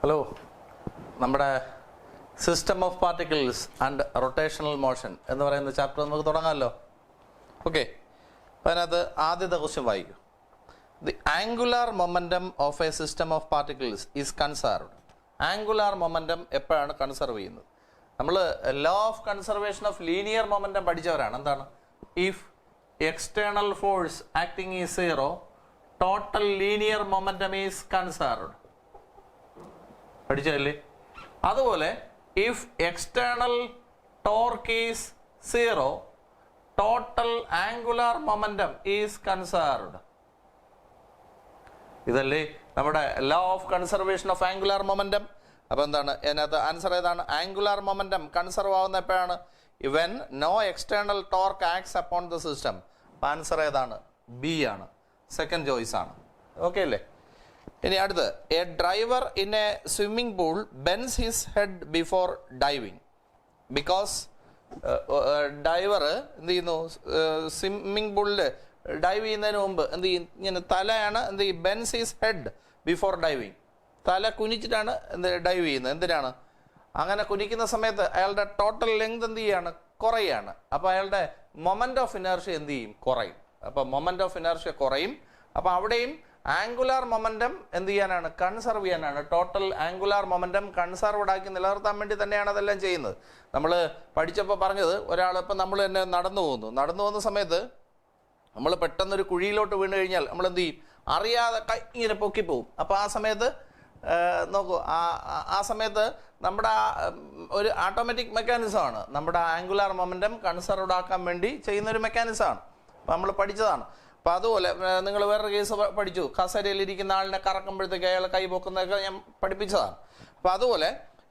Hello, നമ്മുടെ system of particles and rotational motion എന്ന് പറയുന്ന ചാപ്റ്റർ നമുക്ക് തുടങ്ങാമല്ലോ. ഓക്കെ, അതിനകത്ത് ആദ്യത്തെ ക്വസ്റ്റ്യൻ വായിക്കും. The angular momentum of a system of particles is conserved. Angular momentum എപ്പോഴാണ് കൺസർവ് ചെയ്യുന്നത്? നമ്മൾ law of conservation of linear momentum പഠിച്ചവരാണ്. എന്താണ്? If external force acting is zero, total linear momentum is conserved. പഠിച്ചതല്ലേ? അതുപോലെ if external torque is zero, total angular momentum is conserved. ഇതല്ലേ നമ്മുടെ law of conservation of angular momentum. അപ്പോൾ എന്താണ് അതിനകത്ത് answer? ഏതാണ്? ആംഗുലാർ മൊമെൻറ്റം കൺസർവ് ആവുന്ന എപ്പോഴാണ്? When no external torque acts upon the system. അപ്പോൾ ആൻസർ ഏതാണ്? ബി ആണ്, സെക്കൻഡ് ചോയ്സ് ആണ്. ഓക്കെ അല്ലേ? ഇനി അടുത്ത്, a diver in a swimming pool bends his head before diving. Because diver എന്ത് ചെയ്യുന്നു? സ്വിമ്മിംഗ് പൂളിൽ ഡൈവ് ചെയ്യുന്നതിന് മുമ്പ് എന്ത് ചെയ്യും? ഇങ്ങനെ തലയാണ് എന്ത് ചെയ്യും? Benz his head before diving. തല കുനിച്ചിട്ടാണ് ഡൈവ് ചെയ്യുന്നത്. എന്തിനാണ്? അങ്ങനെ കുനിക്കുന്ന സമയത്ത് അയാളുടെ ടോട്ടൽ ലെങ്ത് എന്ത് ചെയ്യാണ്? കുറയാണ്. അപ്പോൾ അയാളുടെ മൊമെൻറ്റ് ഓഫ് ഇനർഷ്യ എന്ത് ചെയ്യും? കുറയും. അപ്പോൾ മൊമെൻറ്റ് ഓഫ് ഇനർഷ്യ കുറയും. അപ്പോൾ അവിടെയും ആംഗുലാർ മൊമെൻറ്റം എന്ത് ചെയ്യാനാണ്? കൺസർവ് ചെയ്യാനാണ്. ടോട്ടൽ ആംഗുലാർ മൊമെൻറ്റം കൺസർവ്ഡ് ആക്കി നിലനിർത്താൻ വേണ്ടി തന്നെയാണ് അതെല്ലാം ചെയ്യുന്നത്. നമ്മൾ പഠിച്ചപ്പോൾ പറഞ്ഞത്, ഒരാൾ ഇപ്പം നമ്മൾ തന്നെ നടന്നു പോകുന്ന സമയത്ത് നമ്മൾ പെട്ടെന്നൊരു കുഴിയിലോട്ട് വീണ് കഴിഞ്ഞാൽ നമ്മൾ എന്ത് ചെയ്യും? അറിയാതെ കൈ ഇങ്ങനെ പൊക്കിപ്പോവും. അപ്പോൾ ആ സമയത്ത് നോക്കൂ, ആ സമയത്ത് നമ്മുടെ ഒരു ഓട്ടോമാറ്റിക് മെക്കാനിസമാണ് നമ്മുടെ ആംഗുലാർ മൊമെൻറ്റം കൺസർവ്ഡ് ആക്കാൻ വേണ്ടി ചെയ്യുന്നൊരു മെക്കാനിസമാണ്. അപ്പോൾ നമ്മൾ പഠിച്ചതാണ്. അപ്പോൾ അതുപോലെ നിങ്ങൾ വേറൊരു കേസ് പഠിച്ചു, കസേരയിലിരിക്കുന്ന ആളിനെ കറക്കുമ്പോഴത്തേക്ക് അയാൾ കൈ പൊക്കുന്നതൊക്കെ ഞാൻ പഠിപ്പിച്ചതാണ്. അപ്പോൾ അതുപോലെ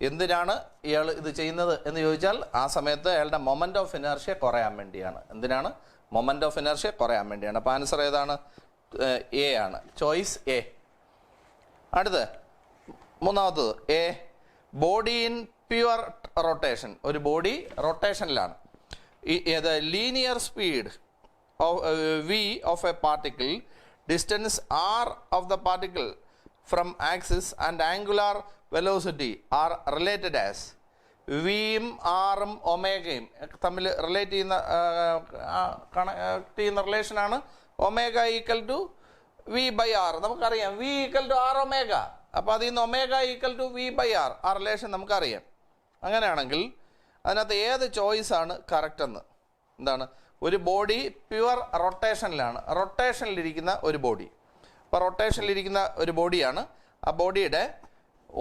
എന്തിനാണ് ഇയാൾ ഇത് ചെയ്യുന്നത് എന്ന് ചോദിച്ചാൽ, ആ സമയത്ത് അയാളുടെ മൊമെൻറ്റ് ഓഫ് ഇനർഷ്യ കുറയാൻ വേണ്ടിയാണ്. എന്തിനാണ്? മൊമെൻറ്റ് ഓഫ് ഇനർഷ്യ കുറയാൻ വേണ്ടിയാണ്. അപ്പോൾ ആൻസർ ഏതാണ്? എ ആണ്, ചോയ്സ് എ. അടുത്ത് മൂന്നാമത്തത്, A body in pure rotation. ഒരു ബോഡി റൊട്ടേഷനിലാണ്. ഏത് linear speed v of a particle, distance r of the particle from axis and angular velocity are related as. vയും ആറും ഒമേഗയും തമ്മിൽ റിലേറ്റ് ചെയ്യുന്ന റിലേഷനാണ് omega equal to V by R. നമുക്കറിയാം V equal to R omega. അപ്പോൾ അതിൽ നിന്ന് omega equal to V by R, ആ റിലേഷൻ നമുക്കറിയാം. അങ്ങനെയാണെങ്കിൽ അതിനകത്ത് ഏത് ചോയ്സാണ് കറക്റ്റ് എന്ന്? എന്താണ്? ഒരു ബോഡി പ്യുവർ റൊട്ടേഷനിലിരിക്കുന്ന ഒരു ബോഡി. അപ്പോൾ റൊട്ടേഷനിലിരിക്കുന്ന ഒരു ബോഡിയാണ്. ആ ബോഡിയുടെ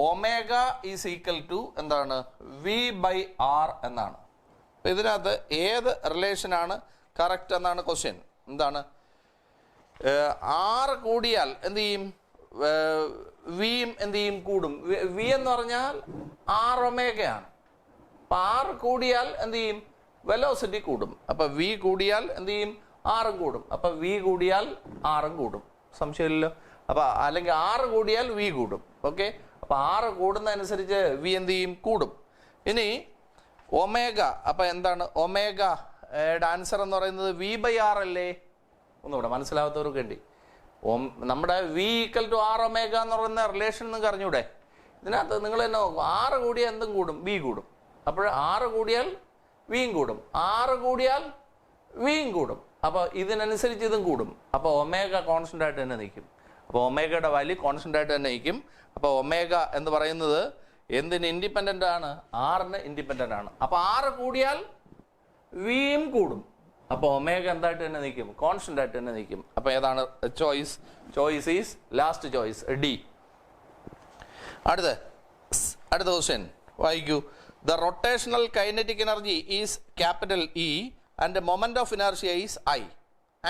ഒമേഗ ഈസ് ഈക്വൽ ടു എന്താണ്? വി ബൈ ആർ എന്നാണ്. അപ്പോൾ ഇതിനകത്ത് ഏത് റിലേഷനാണ് കറക്റ്റ് എന്നാണ് ക്വസ്റ്റ്യൻ. എന്താണ്? ആറ് കൂടിയാൽ എന്ത് ചെയ്യും? വിയും എന്ത് ചെയ്യും? കൂടും. വി എന്ന് പറഞ്ഞാൽ ആർ ഒമേഗയാണ്. അപ്പോൾ ആറ് കൂടിയാൽ എന്ത് ചെയ്യും? വെലോസിറ്റി കൂടും. അപ്പോൾ വി കൂടിയാൽ എന്ത് ചെയ്യും? ആറും കൂടും. അപ്പോൾ വി കൂടിയാൽ ആറും കൂടും. സംശയമില്ലല്ലോ. അപ്പോൾ അല്ലെങ്കിൽ ആറ് കൂടിയാൽ വി കൂടും. ഓക്കെ, അപ്പോൾ ആറ് കൂടുന്നതനുസരിച്ച് വി എന്ത് ചെയ്യും? കൂടും. ഇനി ഒമേഗ, അപ്പോൾ എന്താണ് ഒമേഗയുടെ ആൻസർ എന്ന് പറയുന്നത് വി ബൈ ആർ അല്ലേ? ഒന്നുകൂടെ മനസ്സിലാവാത്തവർക്ക് വേണ്ടി, നമ്മുടെ v equal to R omega എന്ന് പറയുന്ന റിലേഷൻ നിങ്ങൾക്ക് അറിഞ്ഞൂടെ? ഇതിനകത്ത് നിങ്ങൾ തന്നെ നോക്കും, ആറ് കൂടിയാൽ എന്തും കൂടും? വി കൂടും. അപ്പോൾ ആറ് കൂടിയാൽ വിയും കൂടും, ആറ് കൂടിയാൽ വിയും കൂടും. അപ്പോൾ ഇതിനനുസരിച്ച് ഇതും കൂടും. അപ്പോൾ ഒമേഗ കോൺസ്റ്റൻ്റ് ആയിട്ട് തന്നെ നിൽക്കും. അപ്പോൾ ഒമേഗയുടെ വാല്യൂ കോൺസ്റ്റൻ്റ് ആയിട്ട് തന്നെ നിൽക്കും. അപ്പോൾ ഒമേഗ എന്ന് പറയുന്നത് എന്തിന് ഇൻഡിപെൻഡൻ്റ് ആണ്? ആറിന് ഇൻഡിപെൻഡൻ്റ് ആണ്. അപ്പോൾ ആറ് കൂടിയാൽ വിയും കൂടും. അപ്പോൾ ഒമേഗ എന്തായിട്ട് തന്നെ നിൽക്കും? കോൺസ്റ്റൻ്റ് ആയിട്ട് തന്നെ നിൽക്കും. അപ്പോൾ ഏതാണ് choice? Choice is last choice, D. അടുത്ത ക്വസ്റ്റ്യൻ വായിക്കൂ. The rotational kinetic energy is capital E and the moment of inertia is I.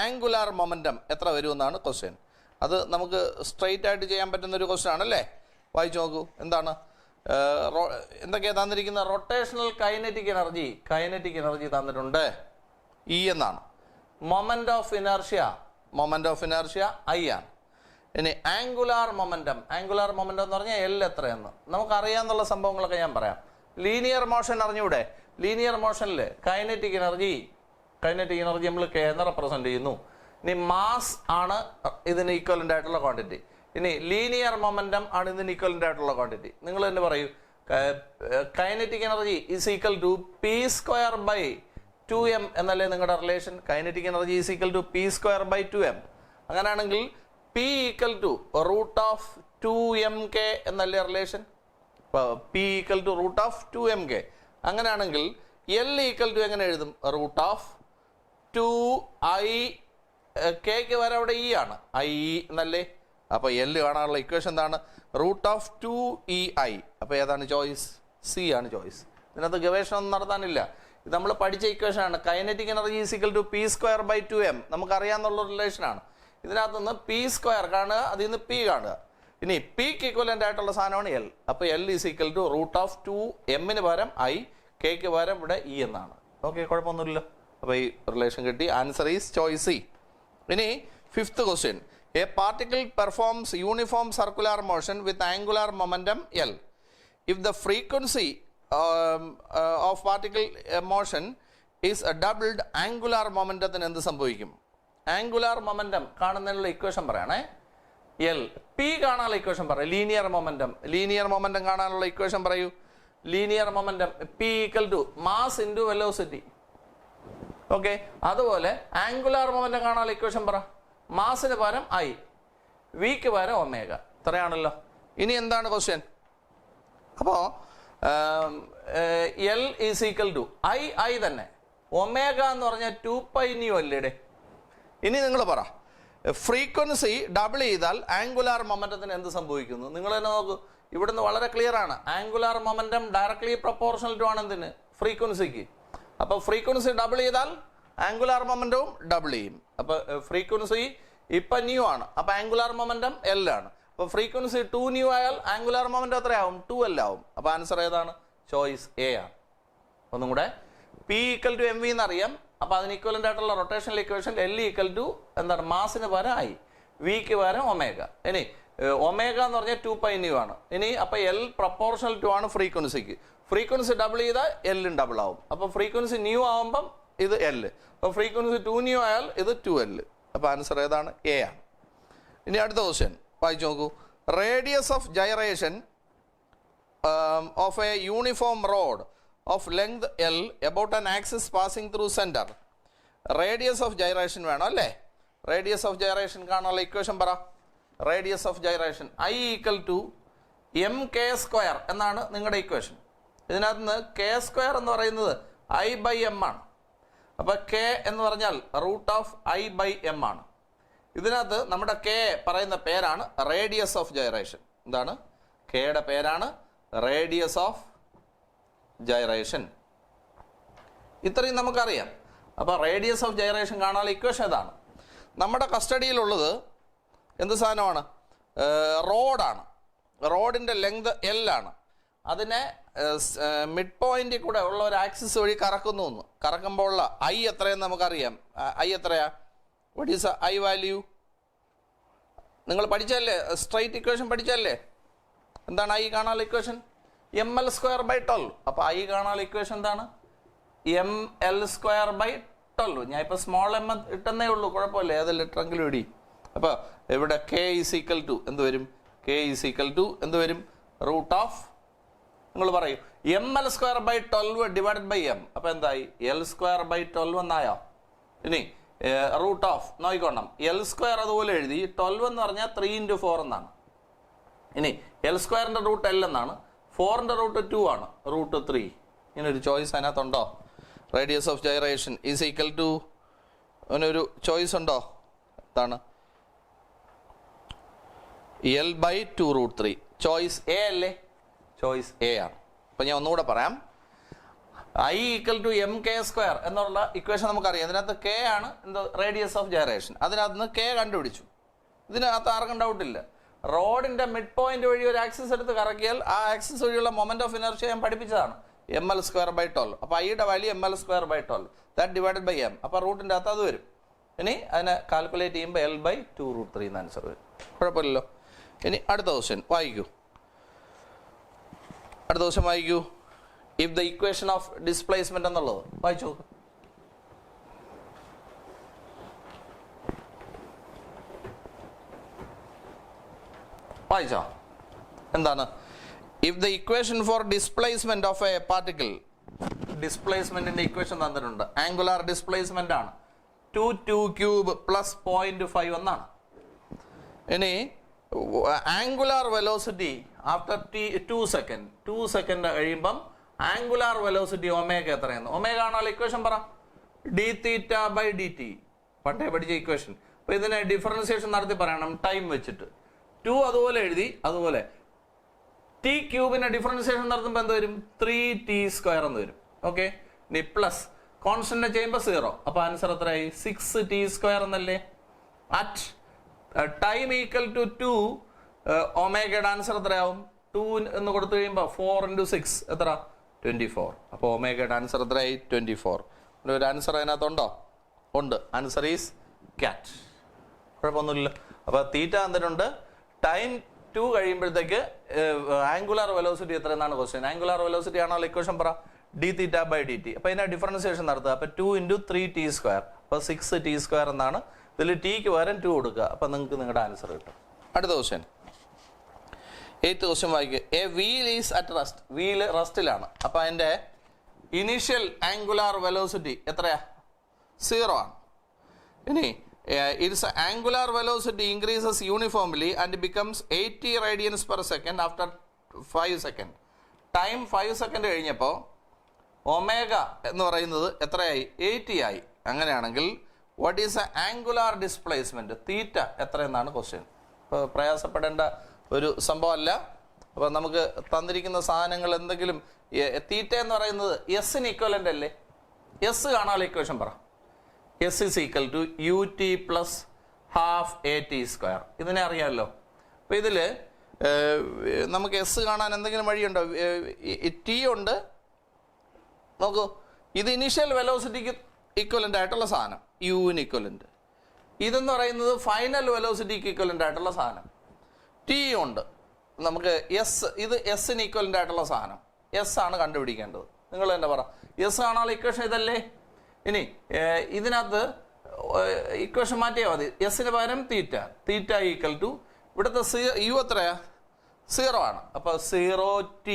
Angular momentum എത്ര വരും എന്നാണ് ക്വസ്റ്റ്യൻ. അത് നമുക്ക് സ്ട്രെയിറ്റ് ആയിട്ട് ചെയ്യാൻ പറ്റുന്ന ഒരു ക്വസ്റ്റ്യൻ ആണല്ലേ. വായിച്ചു നോക്കൂ. എന്താണ് എന്തൊക്കെയാണ് തന്നിരിക്കുന്നത്? റൊട്ടേഷണൽ കൈനറ്റിക് എനർജി തന്നിട്ടുണ്ട്, ഇ എന്നാണ്. മൊമെന്റ് ഓഫ് ഇനർഷ്യ ഐ ആണ്. ഇനി ആംഗുലാർ മൊമെൻറ്റം എന്ന് പറഞ്ഞാൽ എൽ എത്രയെന്ന് നമുക്കറിയാമെന്നുള്ള സംഭവങ്ങളൊക്കെ ഞാൻ പറയാം. ലീനിയർ മോഷൻ അറിഞ്ഞൂടെ? ലീനിയർ മോഷനിൽ കൈനറ്റിക് എനർജി നമ്മൾ കെ എന്ന് റെപ്രസെൻറ്റ് ചെയ്യുന്നു. ഇനി മാസ് ആണ് ഇതിന് ഈക്വലൻ്റ് ആയിട്ടുള്ള ക്വാണ്ടിറ്റി. ഇനി ലീനിയർ മൊമെന്റം ആണ് ഇതിന് ഈക്വലന്റ് ആയിട്ടുള്ള ക്വാണ്ടിറ്റി. നിങ്ങൾ തന്നെ പറയൂ, kinetic energy is equal to p square by 2m എന്നല്ലേ നിങ്ങളുടെ relation? Kinetic energy is equal to p square by 2m. അങ്ങനെയാണെങ്കിൽ p equal to root of 2mk എന്നല്ലേ relation? P equal to root of 2mk. അങ്ങനെയാണെങ്കിൽ L equal to എങ്ങനെ എഴുതും? Root of 2i, കെക്ക് വരെ അവിടെ E ആണ്, ഐ എന്നല്ലേ? അപ്പോൾ എൽ കാണാനുള്ള ഇക്വേഷൻ എന്താണ്? Root of 2ei. അപ്പോൾ ഏതാണ് ചോയ്സ്? സി ആണ് ചോയ്സ്. ഇതിനകത്ത് ഗവേഷണം ഒന്നും നടത്താനില്ല. ഇത് നമ്മൾ പഠിച്ച ഇക്വേഷൻ ആണ്. Kinetic energy is equal to p square by 2m. നമുക്കറിയാന്നുള്ള റിലേഷനാണ്. ഇതിനകത്ത് നിന്ന് പി സ്ക്വയർ കാണുക, അതിൽ നിന്ന് പി കാണുക. ഇനി പിക്ക് ഇക്വലന്റ് ആയിട്ടുള്ള സാധനമാണ് എൽ. അപ്പോൾ L is equal to root of 2m പകരം ഐ, കെക്ക് പകരം ഇവിടെ ഇ എന്നാണ്. ഓക്കെ, കുഴപ്പമൊന്നുമില്ല. അപ്പോൾ ഈ റിലേഷൻ കിട്ടി. Answer is choice C. ഇനി fifth question. A particle performs uniform circular motion with angular momentum L. If the frequency of particle motion is doubled, angular മൊമെന്റത്തിന് എന്ത് സംഭവിക്കും? ആംഗുലാർ മൊമെന്റം കാണുന്നതിനുള്ള ഇക്വേഷൻ പറയണേ. എൽ പി കാണാനുള്ള equation പറയും. Linear momentum കാണാനുള്ള equation പറയൂ. Linear momentum P equal to mass into velocity. Okay, അതുപോലെ ആംഗുലാർ മൊമെന്റം കാണാനുള്ള ഇക്വേഷൻ പറ. മാസിന് പകരം ഐ, വിക്ക് പകരം ഒമേഗ. ഇത്രയാണല്ലോ. ഇനി എന്താണ് ക്വസ്റ്റ്യൻ? അപ്പോൾ L is equal to I തന്നെ. ഒമേഗ എന്ന് പറഞ്ഞാൽ 2π അല്ലേടെ. ഇനി നിങ്ങൾ പറ, ഫ്രീക്വൻസി ഡബിൾ ചെയ്താൽ ആംഗുലാർ മൊമെന്റത്തിന് എന്ത് സംഭവിക്കുന്നു? നിങ്ങൾ തന്നെ നോക്കൂ. ഇവിടുന്ന് വളരെ ക്ലിയർ ആണ്. Angular momentum directly proportional to ആണ് എന്തിന്? ഫ്രീക്വൻസിക്ക്. അപ്പോൾ ഫ്രീക്വൻസി ഡബിൾ ചെയ്താൽ ആംഗുലാർ മൊമെന്റവും ഡബിൾ ചെയ്യും. അപ്പോൾ ഫ്രീക്വൻസി ഇപ്പം ന്യൂ ആണ്, അപ്പോൾ ആംഗുലാർ മൊമെന്റം എൽ ആണ്. അപ്പോൾ ഫ്രീക്വൻസി 2 ന്യൂ ആയാൽ ആംഗുലാർ മൊമെന്റം എത്രയാവും? 2l ആവും. അപ്പോൾ ആൻസർ ഏതാണ്? ചോയ്സ് എ ആണ്. ഒന്നും കൂടെ, p equal to M v എന്നറിയാം. അപ്പോൾ അതിന് ഈക്വലന്റ് ആയിട്ടുള്ള rotational equation L equal to എന്താണ്? മാസിന് പകരം ഐ, വിക്ക് പകരം ഒമേഗ. ഇനി ഒമേഗ എന്ന് പറഞ്ഞാൽ 2π ആണ്. ഇനി അപ്പോൾ എൽ പ്രൊപ്പോർഷണൽ ടു ആണ് ഫ്രീക്വൻസിക്ക്. ഫ്രീക്വൻസി ഡബിൾ ചെയ്താൽ എല്ലും ഡബിൾ ആവും. അപ്പോൾ ഫ്രീക്വൻസി ന്യൂ ആവുമ്പം ഇത് എൽ. അപ്പോൾ ഫ്രീക്വൻസി 2 ന്യൂ ആയാൽ ഇത് 2l. അപ്പോൾ ആൻസർ ഏതാണ്? എ ആണ്. ഇനി അടുത്ത ക്വസ്റ്റ്യൻ വായിച്ചു നോക്കൂ. Radius of gyration of a uniform rod of length L about an axis passing through centre. Radius of gyration വേണം അല്ലേ? റേഡിയസ് ഓഫ് ഗൈറേഷൻ കാണാനുള്ള ഇക്വേഷൻ പറ. Radius of gyration I equal to M K square എന്നാണ് നിങ്ങളുടെ equation. ഇതിനകത്ത് നിന്ന് K square എന്ന് പറയുന്നത് ഐ ബൈ എം ആണ്. അപ്പോൾ കെ എന്ന് പറഞ്ഞാൽ root of I by M ആണ്. ഇതിനകത്ത് നമ്മുടെ കെ പറയുന്ന പേരാണ് റേഡിയസ് ഓഫ് ഗൈറേഷൻ. എന്താണ്? കെയുടെ പേരാണ് റേഡിയസ് ഓഫ് ഗൈറേഷൻ. ഇത്രയും നമുക്കറിയാം. അപ്പോൾ റേഡിയസ് ഓഫ് ഗൈറേഷൻ കാണാനുള്ള ഇക്വേഷൻ ഇതാണ്. നമ്മുടെ കസ്റ്റഡിയിലുള്ളത് എന്ത് സാധനമാണ്? റോഡാണ്. റോഡിൻ്റെ ലെങ്ത് എൽ ആണ്. അതിനെ മിഡ് പോയിന്റിൽ കൂടെ ഉള്ള ഒരു ആക്സിസ് വഴി കറക്കുന്നു. കറക്കുമ്പോൾ ഉള്ള ഐ എത്രയെന്ന് നമുക്കറിയാം. ഐ എത്രയാ? What is I value? നിങ്ങൾ പഠിച്ചല്ലേ? Straight equation പഠിച്ചല്ലേ? എന്താണ് ഐ കാണാനുള്ള ഇക്വേഷൻ? ml square by 12. അപ്പോൾ ഐ കാണാനുള്ള ഇക്വേഷൻ എന്താണ്? ml square by 12. ഞാൻ ഇപ്പോൾ സ്മോൾ എം ഇട്ടെന്നേ ഉള്ളൂ, കുഴപ്പമില്ല, ഏത് ലിറ്ററെങ്കിലും ഇടി. അപ്പോൾ ഇവിടെ കെ ഈസ് ഈക്വൽ ടു എന്ത് വരും? കെ ഈസ് ഈക്വൽ ടു എന്ത് വരും? റൂട്ട് ഓഫ്, നിങ്ങൾ പറയൂ, ml square by 12 divided by M. അപ്പോൾ എന്തായി? എൽ സ്ക്വയർ ബൈ 12 എന്നായോ? ഇനി റൂട്ട് ഓഫ് നോക്കിക്കോണം. എൽ സ്ക്വയർ അതുപോലെ എഴുതി. 12 എന്ന് പറഞ്ഞാൽ 3 × 4 എന്നാണ്. ഇനി എൽ സ്ക്വയറിൻ്റെ റൂട്ട് എൽ എന്നാണ്. 4ൻ്റെ റൂട്ട് 2 ആണ്, റൂട്ട് 3. ഇങ്ങനൊരു ചോയ്സ് അതിനകത്തുണ്ടോ? Radius of gyration is equal to അങ്ങനൊരു ചോയ്സ് ഉണ്ടോ? എന്താണ്? L by 2 root 3. Choice A അല്ലേ? ചോയ്സ് എ ആണ്. അപ്പം ഞാൻ ഒന്നുകൂടെ പറയാം. I equal to M K square എന്നുള്ള ഇക്വേഷൻ നമുക്കറിയാം. ഇതിനകത്ത് കെ ആണ് എന്തോ റേഡിയസ് ഓഫ് ഗൈറേഷൻ. അതിനകത്ത് നിന്ന് കെ കണ്ടുപിടിച്ചു. ഇതിനകത്ത് ആർക്കും ഡൗട്ടില്ല. റോഡിൻ്റെ മിഡ് പോയിന്റ് വഴി ഒരു ആക്സിസ് എടുത്ത് കറക്കിയാൽ ആ ആക്സിസ് വഴിയുള്ള മൊമെന്റ് ഓഫ് ഇനർഷ്യ ഞാൻ പഠിപ്പിച്ചതാണ്. ml square by 12. അപ്പോൾ ഐയുടെ value ml square by 12 that divided by M. അപ്പോൾ റൂട്ടിൻ്റെ അകത്ത് അത് വരും. ഇനി അതിനെ കാൽക്കുലേറ്റ് ചെയ്യുമ്പോൾ എൽ ബൈ 2 റൂട്ട് 3 എന്ന് ആൻസർ വരും. കുഴപ്പമില്ലല്ലോ. ഇനി അടുത്ത ക്വസ്റ്റ്യൻ വായിക്കൂ. അടുത്ത ക്വസ്റ്റ്യൻ വായിക്കൂ. If the equation of displacement എന്നുള്ളത് വായിച്ചു നോക്ക്. വായിച്ചോ എന്താണ്? If the equation for displacement of a particle, ഡിസ്പ്ലേസ്മെന്റിന്റെ ഇക്വേഷൻ തന്നിട്ടുണ്ട്. ആംഗുലാർ ഡിസ്പ്ലേസ്മെന്റ് ആണ് 2 ക്യൂബ് പ്ലസ് 0.5 എന്നാണ്. ഇനി ആംഗുലാർ വെലോസിറ്റി ആഫ്റ്റർ 2 സെക്കൻഡ് കഴിയുമ്പം ആംഗുലാർ വെലോസിറ്റി ഒമേഗ എത്രയാണ്? ഒമേഗ ആണല്ലോ ഇക്വേഷൻ പറ. D theta by D T, പണ്ടേ പഠിച്ച ഇക്വേഷൻ. അപ്പൊ ഇതിനെ ഡിഫറൻസിയേഷൻ നടത്തി പറയണം ടൈം വെച്ചിട്ട്. 2 അതുപോലെ എഴുതി, അതുപോലെ ടി ക്യൂബിനെ ഡിഫറൻസിയേഷൻ നടത്തുമ്പോൾ എന്ത് വരും? 3t² എന്ന് വരും. ഓക്കെ, ഇനി പ്ലസ് കോൺസ്റ്റന്റ് ചെയ്യുമ്പോൾ 0. അപ്പൊ ആൻസർ എത്രയായി? 6t² എന്നല്ലേ. അറ്റ് ടൈം ഈക്വൽ ടു 2 ഒമേഗയുടെ ആൻസർ എത്രയാവും? 2 എന്ന് കൊടുത്തു കഴിയുമ്പോൾ 4 × 6 എത്ര? 24. അപ്പോൾ ഒമേഗയുടെ ആൻസർ എത്രയായി? 24. ഒരു ആൻസർ അതിനകത്തുണ്ടോ? ഉണ്ട്. Answer is cat. കുഴപ്പമൊന്നുമില്ല. അപ്പോൾ തീറ്റ തന്നിട്ടുണ്ട്. ടൈം 2 കഴിയുമ്പോഴത്തേക്ക് ആംഗുലാർ വെലോസിറ്റി എത്ര എന്നാണ് ക്വസ്റ്റ്യൻ. ആംഗുലാർ വെലോസിറ്റി ആണോ ഇക്വേഷൻ പറ. D theta by D t. അപ്പോൾ ഇതിനെ ഡിഫറൻസിയേഷൻ നടത്തുക. അപ്പോൾ 2 × 3t². അപ്പോൾ 6t² എന്നാണ്. ഇതിൽ ടിക്ക് പകരം 2 കൊടുക്കുക. അപ്പം നിങ്ങൾക്ക് നിങ്ങളുടെ ആൻസർ കിട്ടും. അടുത്ത ക്വസ്റ്റ്യൻ, 8th ക്വസ്റ്റ്യൻ വായിക്കുക. A wheel is at rest. Wheel റെസ്റ്റിലാണ്. അപ്പം അതിൻ്റെ ഇനീഷ്യൽ ആംഗുലാർ വെലോസിറ്റി എത്രയാ? 0 ആണ്. ഇനി its angular velocity increases uniformly and becomes 80 radians per second after 5 seconds. Time 5 second കഴിഞ്ഞപ്പോൾ ഒമേഗ എന്ന് പറയുന്നത് എത്രയായി? 80 ആയി. അങ്ങനെയാണെങ്കിൽ what is a angular displacement? Theta എത്രയെന്നാണ് ക്വസ്റ്റ്യൻ. ഇപ്പോൾ പ്രയാസപ്പെടേണ്ട ഒരു സംഭവമല്ല. അപ്പോൾ നമുക്ക് തന്നിരിക്കുന്ന സാധനങ്ങൾ എന്തെങ്കിലും, തീറ്റ എന്ന് പറയുന്നത് എസിന് ഈക്വലൻ്റ് അല്ലേ? എസ് കാണാനുള്ള ഇക്വേഷൻ പറ. S is equal to ut plus ½ at². ഇതിനെ അറിയാമല്ലോ. അപ്പോൾ ഇതിൽ നമുക്ക് എസ് കാണാൻ എന്തെങ്കിലും വഴിയുണ്ടോ? ടി ഉണ്ട്. നോക്കൂ, ഇത് ഇനീഷ്യൽ വെലോസിറ്റിക്ക് ഇക്വലൻ്റ് ആയിട്ടുള്ള സാധനം, യുവിന് ഇക്വലൻ്റ്. ഇതെന്ന് പറയുന്നത് ഫൈനൽ വെലോസിറ്റിക്ക് ഇക്വലൻ്റ് ആയിട്ടുള്ള സാധനം. ടി ഉണ്ട്. നമുക്ക് എസ്, ഇത് എസിന് ഇക്വലൻ്റ് ആയിട്ടുള്ള സാധനം. എസ് ആണ് കണ്ടുപിടിക്കേണ്ടത്. നിങ്ങൾ തന്നെ പറ. എസ് ആണല്ലോ ഇക്വേഷൻ ഇതല്ലേ. ഇനി ഇതിനകത്ത് ഇക്വേഷൻ മാറ്റിയാൽ മതി. എസിന് പകരം തീറ്റ. തീറ്റ ഈക്വൽ ടു ഇവിടുത്തെ യു എത്രയാ? 0 ആണ്. അപ്പോൾ 0t.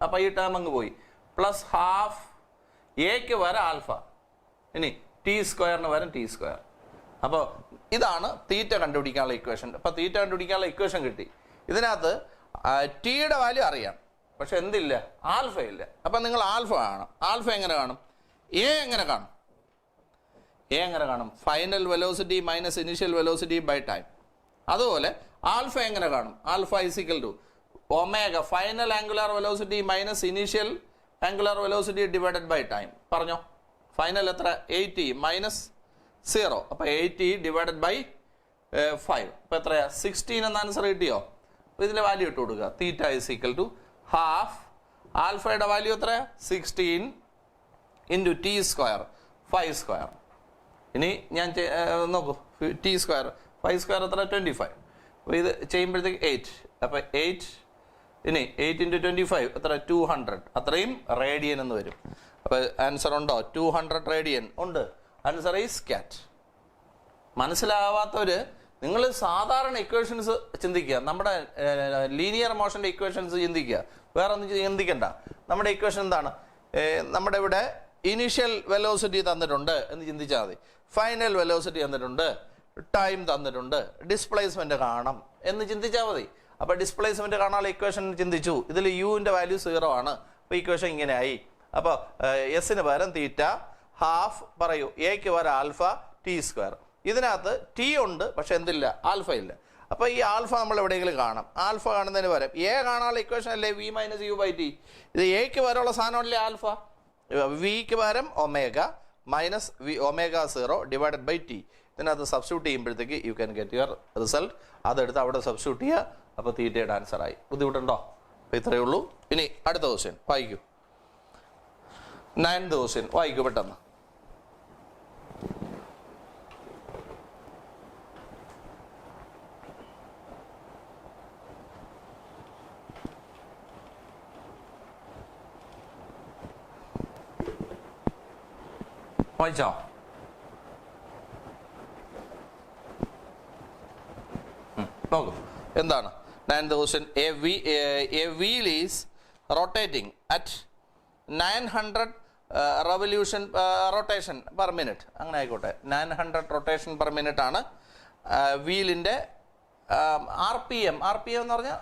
അപ്പോൾ ഈ ടേം അങ്ങ് പോയി. പ്ലസ് ½ എക്ക് വരെ ആൽഫ. ഇനി t² വരെ t². അപ്പോൾ ഇതാണ് തീറ്റ കണ്ടുപിടിക്കാനുള്ള ഇക്വേഷൻ. അപ്പോൾ തീറ്റ കണ്ടുപിടിക്കാനുള്ള ഇക്വേഷൻ കിട്ടി. ഇതിനകത്ത് ടിയുടെ വാല്യൂ അറിയാം, പക്ഷെ എന്തില്ല? ആൽഫ ഇല്ല. അപ്പം നിങ്ങൾ ആൽഫ കാണും. ആൽഫ എങ്ങനെ കാണും? എ എങ്ങനെ കാണും? എ എങ്ങനെ കാണും? Final velocity minus initial velocity by time. അതുപോലെ ആൽഫ എങ്ങനെ കാണും? Alpha is equal to omega final angular velocity minus initial angular velocity divided by time. പറഞ്ഞോ, ഫൈനൽ എത്ര? 80 മൈനസ് 0. അപ്പോൾ 80 ഡിവൈഡഡ് ബൈ 5. അപ്പോൾ എത്രയാ? 16 എന്ന ആൻസർ കിട്ടിയോ? അപ്പോൾ ഇതിൻ്റെ വാല്യൂ ഇട്ട് കൊടുക്കുക. തീറ്റ ഇസ് ഈക്വൽ ടു ½ ആൽഫയുടെ വാല്യൂ എത്രയാ? 16 ഇൻറ്റു t², 5². ഇനി ഞാൻ നോക്കൂ, t², 5² എത്ര? 25. അപ്പോൾ ഇത് ചെയ്യുമ്പോഴത്തേക്ക് 8. അപ്പോൾ 8, ഇനി 8 × 25 എത്ര? 200. അത്രയും റേഡിയൻ എന്ന് വരും. അപ്പോൾ ആൻസർ ഉണ്ടോ? 200 റേഡിയൻ ഉണ്ട്. Answer is cat. മനസ്സിലാവാത്തവർ നിങ്ങൾ സാധാരണ ഇക്വേഷൻസ് ചിന്തിക്കുക. നമ്മുടെ ലീനിയർ മോഷൻ്റെ ഇക്വേഷൻസ് ചിന്തിക്കുക. വേറെ ഒന്നും ചിന്തിക്കണ്ട. നമ്മുടെ ഇക്വേഷൻ എന്താണ്? നമ്മുടെ ഇവിടെ ഇനീഷ്യൽ വെലോസിറ്റി തന്നിട്ടുണ്ട് എന്ന് ചിന്തിച്ചാൽ മതി. ഫൈനൽ വെലോസിറ്റി തന്നിട്ടുണ്ട്, ടൈം തന്നിട്ടുണ്ട്, ഡിസ്പ്ലേസ്മെന്റ് കാണണം എന്ന് ചിന്തിച്ചാൽ മതി. അപ്പോൾ ഡിസ്പ്ലേസ്മെന്റ് കാണാനുള്ള ഇക്വേഷൻ ചിന്തിച്ചു. ഇതിൽ യുവിൻ്റെ വാല്യൂ 0 ആണ്. അപ്പോൾ ഇക്വേഷൻ ഇങ്ങനെയായി. അപ്പോൾ എസിന് പകരം തീറ്റ, ½ പറയൂ, എക്ക് പകരം ആൽഫ, t². ഇതിനകത്ത് ടി ഉണ്ട്, പക്ഷെ എന്തില്ല? ആൽഫ ഇല്ല. അപ്പോൾ ഈ ആൽഫ നമ്മൾ എവിടെയെങ്കിലും കാണാം. ആൽഫ കാണുന്നതിന് പകരം എ കാണാനുള്ള ഇക്വേഷൻ അല്ലേ v - u/t. ഇത് എക്ക് പകരമുള്ള സാധനമല്ലേ ആൽഫ. വിക്ക് പകരം omega minus omega 0 divided by T. ഇതിനകത്ത് സബ്സ്റ്റിറ്റ്യൂട്ട് ചെയ്യുമ്പോഴത്തേക്ക് you can get your result. അതെടുത്ത് അവിടെ സബ്സ്റ്റിറ്റ്യൂട്ട് ചെയ്യുക. അപ്പോൾ തീറ്റയുടെ ആൻസർ ആയി. ബുദ്ധിമുട്ടുണ്ടോ? അപ്പോൾ ഇത്രയേ ഉള്ളൂ. ഇനി അടുത്ത ക്വസ്റ്റ്യൻ വായിക്കൂ. 9th ക്വസ്റ്റ്യൻ വായിക്കൂ പെട്ടെന്ന്. വായിച്ചോ? നോക്കൂ എന്താണ്. Ninth question, a wheel is rotating at 900 rotation per minute. അങ്ങനെ ആയിക്കോട്ടെ, 900 rotation per minute ആണ് വീലിൻ്റെ RPM എന്ന് പറഞ്ഞാൽ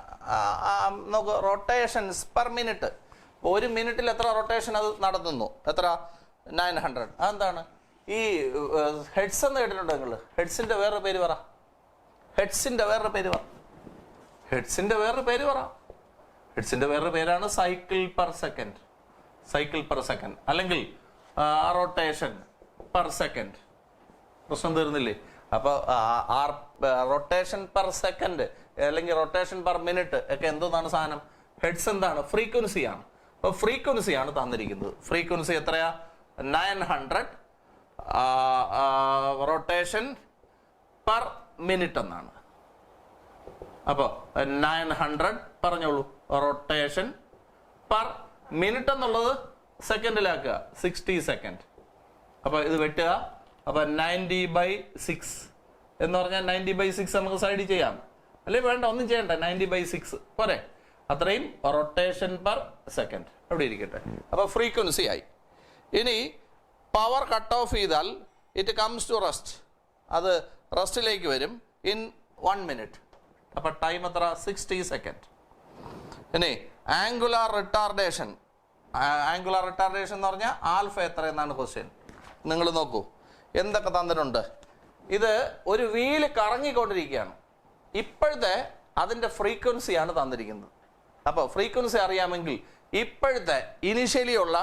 നമുക്ക് റൊട്ടേഷൻസ് പെർ മിനിറ്റ്. ഒരു മിനിറ്റിൽ എത്ര റൊട്ടേഷൻ അത് നടത്തുന്നു? എത്ര? 900. അതെന്താണ്? ഈ ഹെഡ്സ് എന്ന് കേട്ടിട്ടുണ്ടോ നിങ്ങൾ? ഹെഡ്സിൻ്റെ വേറൊരു പേര് പറ. ഹെഡ്സിൻ്റെ വേറൊരു പേര് പറ. ഹെഡ്സിൻ്റെ വേറൊരു പേര് പറ. ഹെഡ്സിൻ്റെ വേറൊരു പേരാണ് cycle per second. Cycle per second അല്ലെങ്കിൽ റൊട്ടേഷൻ പെർ സെക്കൻഡ്. പ്രശ്നം തീർന്നില്ലേ? അപ്പോൾ റൊട്ടേഷൻ പെർ സെക്കൻഡ് അല്ലെങ്കിൽ റൊട്ടേഷൻ പെർ മിനിറ്റ് ഒക്കെ എന്തോന്നാണ് സാധനം? ഹെഡ്സ് എന്താണ്? ഫ്രീക്വൻസിയാണ്. അപ്പോൾ ഫ്രീക്വൻസിയാണ് തന്നിരിക്കുന്നത്. ഫ്രീക്വൻസി എത്രയാ? 900 റൊട്ടേഷൻ പെർ മിനിറ്റ് എന്നാണ്. അപ്പോൾ 900 പറഞ്ഞോളൂ റൊട്ടേഷൻ പെർ മിനിറ്റ് എന്നുള്ളത് സെക്കൻഡിലാക്കുക, 60 സെക്കൻഡ്. അപ്പോൾ ഇത് വെട്ടുക. അപ്പോൾ 90/6 എന്ന് പറഞ്ഞാൽ 90/6 നമുക്ക് സൈഡിൽ ചെയ്യാം, അല്ലെ? വേണ്ട, ഒന്നും ചെയ്യണ്ട, 90/6 പോരെ. അത്രയും റൊട്ടേഷൻ പെർ സെക്കൻഡ് അവിടെ ഇരിക്കട്ടെ. അപ്പോൾ ഫ്രീക്വൻസി ആയി. ഇനി പവർ കട്ട് ഓഫ് ചെയ്താൽ ഇറ്റ് കംസ് ടു റെസ്റ്റ്. അത് റെസ്റ്റിലേക്ക് വരും ഇൻ 1 മിനിറ്റ്. അപ്പോൾ ടൈം എത്ര? 60 സെക്കൻഡ്. ഇനി ആംഗുലാർ റിട്ടാർഡേഷൻ. ആംഗുലാർ റിട്ടാർഡേഷൻ എന്ന് പറഞ്ഞാൽ ആൽഫ എത്ര എന്നാണ് ക്വസ്റ്റ്യൻ. നിങ്ങൾ നോക്കൂ എന്തൊക്കെ തന്നിട്ടുണ്ട്. ഇത് ഒരു വീല് കറങ്ങിക്കൊണ്ടിരിക്കുകയാണ്. ഇപ്പോഴത്തെ അതിൻ്റെ ഫ്രീക്വൻസിയാണ് തന്നിരിക്കുന്നത്. അപ്പോൾ ഫ്രീക്വൻസി അറിയാമെങ്കിൽ ഇപ്പോഴത്തെ ഇനിഷ്യലി ഉള്ള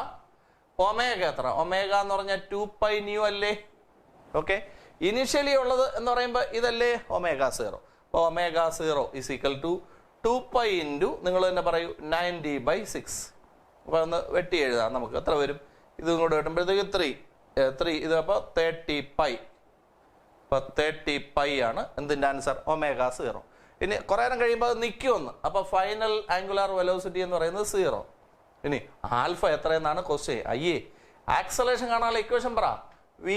ഒമേഗ എത്ര? ഒമേഗ എന്ന് പറഞ്ഞാൽ 2πν അല്ലേ? ഓക്കെ, ഇനിഷ്യലി ഉള്ളത് എന്ന് പറയുമ്പോൾ ഇതല്ലേ ω0. അപ്പോൾ ω0 = 2π × നിങ്ങൾ തന്നെ പറയൂ 90/6. അപ്പോൾ ഒന്ന് വെട്ടി എഴുതാം നമുക്ക്. എത്ര വരും? ഇതും കൂടെ വെട്ടുമ്പോഴത്തേക്ക് 3 ഇത് അപ്പോൾ 30π. അപ്പോൾ 30π ആണ് എന്തിൻ്റെ ആൻസർ? ω0. ഇനി കുറേ നേരം കഴിയുമ്പോൾ അത് നിൽക്കുമെന്ന്. അപ്പോൾ ഫൈനൽ ആംഗുലാർ വെലോസിറ്റി എന്ന് പറയുന്നത് 0. ഇനി ആൽഫ എത്രയെന്നാണ് ക്വസ്റ്റ്യൻ. അയ്യേ, ആക്സലേഷൻ കാണാനുള്ള ഇക്വേഷൻ പറ. v -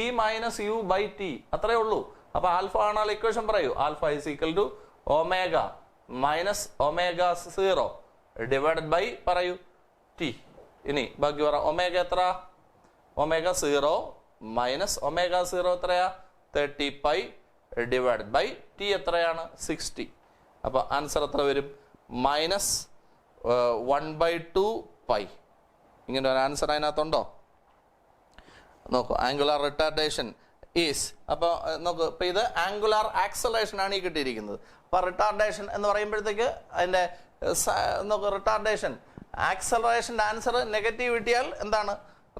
u/t അത്രേ ഉള്ളൂ. അപ്പോൾ ആൽഫ കാണാനുള്ള ഇക്വേഷൻ പറയൂ. ആൽഫ = ω - ω0 ഡിവൈഡഡ് ബൈ പറയൂ t. ഇനി ബാക്കി പറ. ഒമേഗ എത്ര? ω0 - ω0 എത്രയാ? 30π ഡിവൈഡഡ് ബൈ t എത്രയാണ്? 60. അപ്പോൾ ആൻസർ എത്ര വരും? -1/2π. ഇങ്ങനെ ഒരു ആൻസർ അതിനകത്തുണ്ടോ? നോക്കൂ, ആംഗുലാർ റിട്ടാർഡേഷൻ ഈസ്. അപ്പോൾ നോക്കൂ, ഇപ്പോൾ ഇത് ആംഗുലാർ ആക്സലേഷൻ ആണ് ഈ കിട്ടിയിരിക്കുന്നത്. അപ്പോൾ റിട്ടാർഡേഷൻ എന്ന് പറയുമ്പോഴത്തേക്ക് അതിൻ്റെ നോക്കൂ, റിട്ടാർഡേഷൻ ആക്സലറേഷൻ്റെ ആൻസർ നെഗറ്റീവ് കിട്ടിയാൽ എന്താണ്?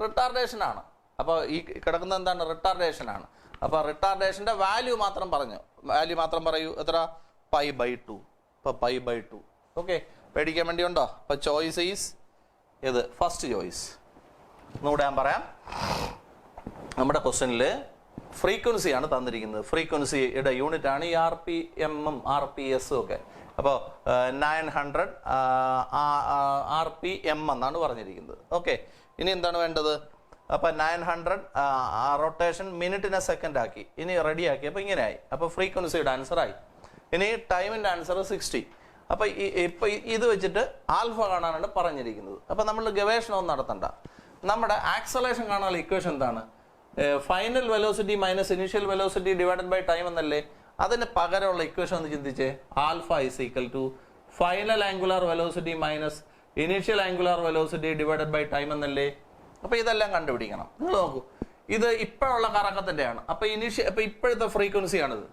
റിട്ടാർഡേഷൻ ആണ്. അപ്പോൾ ഈ കിടക്കുന്നത് എന്താണ്? റിട്ടാർഡേഷൻ ആണ്. അപ്പോൾ റിട്ടാർഡേഷൻ്റെ വാല്യൂ മാത്രം പറഞ്ഞു. വാല്യൂ മാത്രം പറയൂ. എത്ര? π/2. ഇപ്പോൾ π/2. ഓക്കെ, പേടിക്കാൻ വേണ്ടിയുണ്ടോ? അപ്പോൾ ചോയ്സ് ഈസ് ഇത് ഫസ്റ്റ് ചോയ്സ്. ഒന്നുകൂടെ ഞാൻ പറയാം. നമ്മുടെ ക്വസ്റ്റ്യനിൽ ഫ്രീക്വൻസിയാണ് തന്നിരിക്കുന്നത്. ഫ്രീക്വൻസിയുടെ യൂണിറ്റ് ആണ് ഈ RPM RPS ഒക്കെ. അപ്പോൾ 900 RPM എന്നാണ് പറഞ്ഞിരിക്കുന്നത്. ഓക്കെ, ഇനി എന്താണ് വേണ്ടത്? അപ്പോൾ 900 റൊട്ടേഷൻ മിനിറ്റിനെ സെക്കൻഡ് ആക്കി. ഇനി റെഡിയാക്കി. അപ്പോൾ ഇങ്ങനെ ആയി. അപ്പോൾ ഫ്രീക്വൻസിയുടെ ആൻസർ ആയി. ഇനി ടൈമിൻ്റെ ആൻസർ 60. അപ്പോൾ ഇപ്പോൾ ഇത് വെച്ചിട്ട് ആൽഫ കാണാനാണ് പറഞ്ഞിരിക്കുന്നത്. അപ്പോൾ നമ്മൾ ഗവേഷണമൊന്നും നടത്തണ്ട. നമ്മുടെ ആക്സലേഷൻ കാണാനുള്ള ഇക്വേഷൻ എന്താണ്? Final velocity minus initial velocity divided by time എന്നല്ലേ? അതിന് പകരമുള്ള ഇക്വേഷൻ ഒന്ന് ചിന്തിച്ചേ. Alpha = final angular velocity minus initial angular velocity divided by time എന്നല്ലേ? അപ്പോൾ ഇതെല്ലാം കണ്ടുപിടിക്കണം. നിങ്ങൾ നോക്കൂ, ഇത് ഇപ്പോഴുള്ള കറക്കത്തിൻ്റെയാണ്. അപ്പോൾ ഇപ്പോഴത്തെ ഫ്രീക്വൻസിയാണിത്.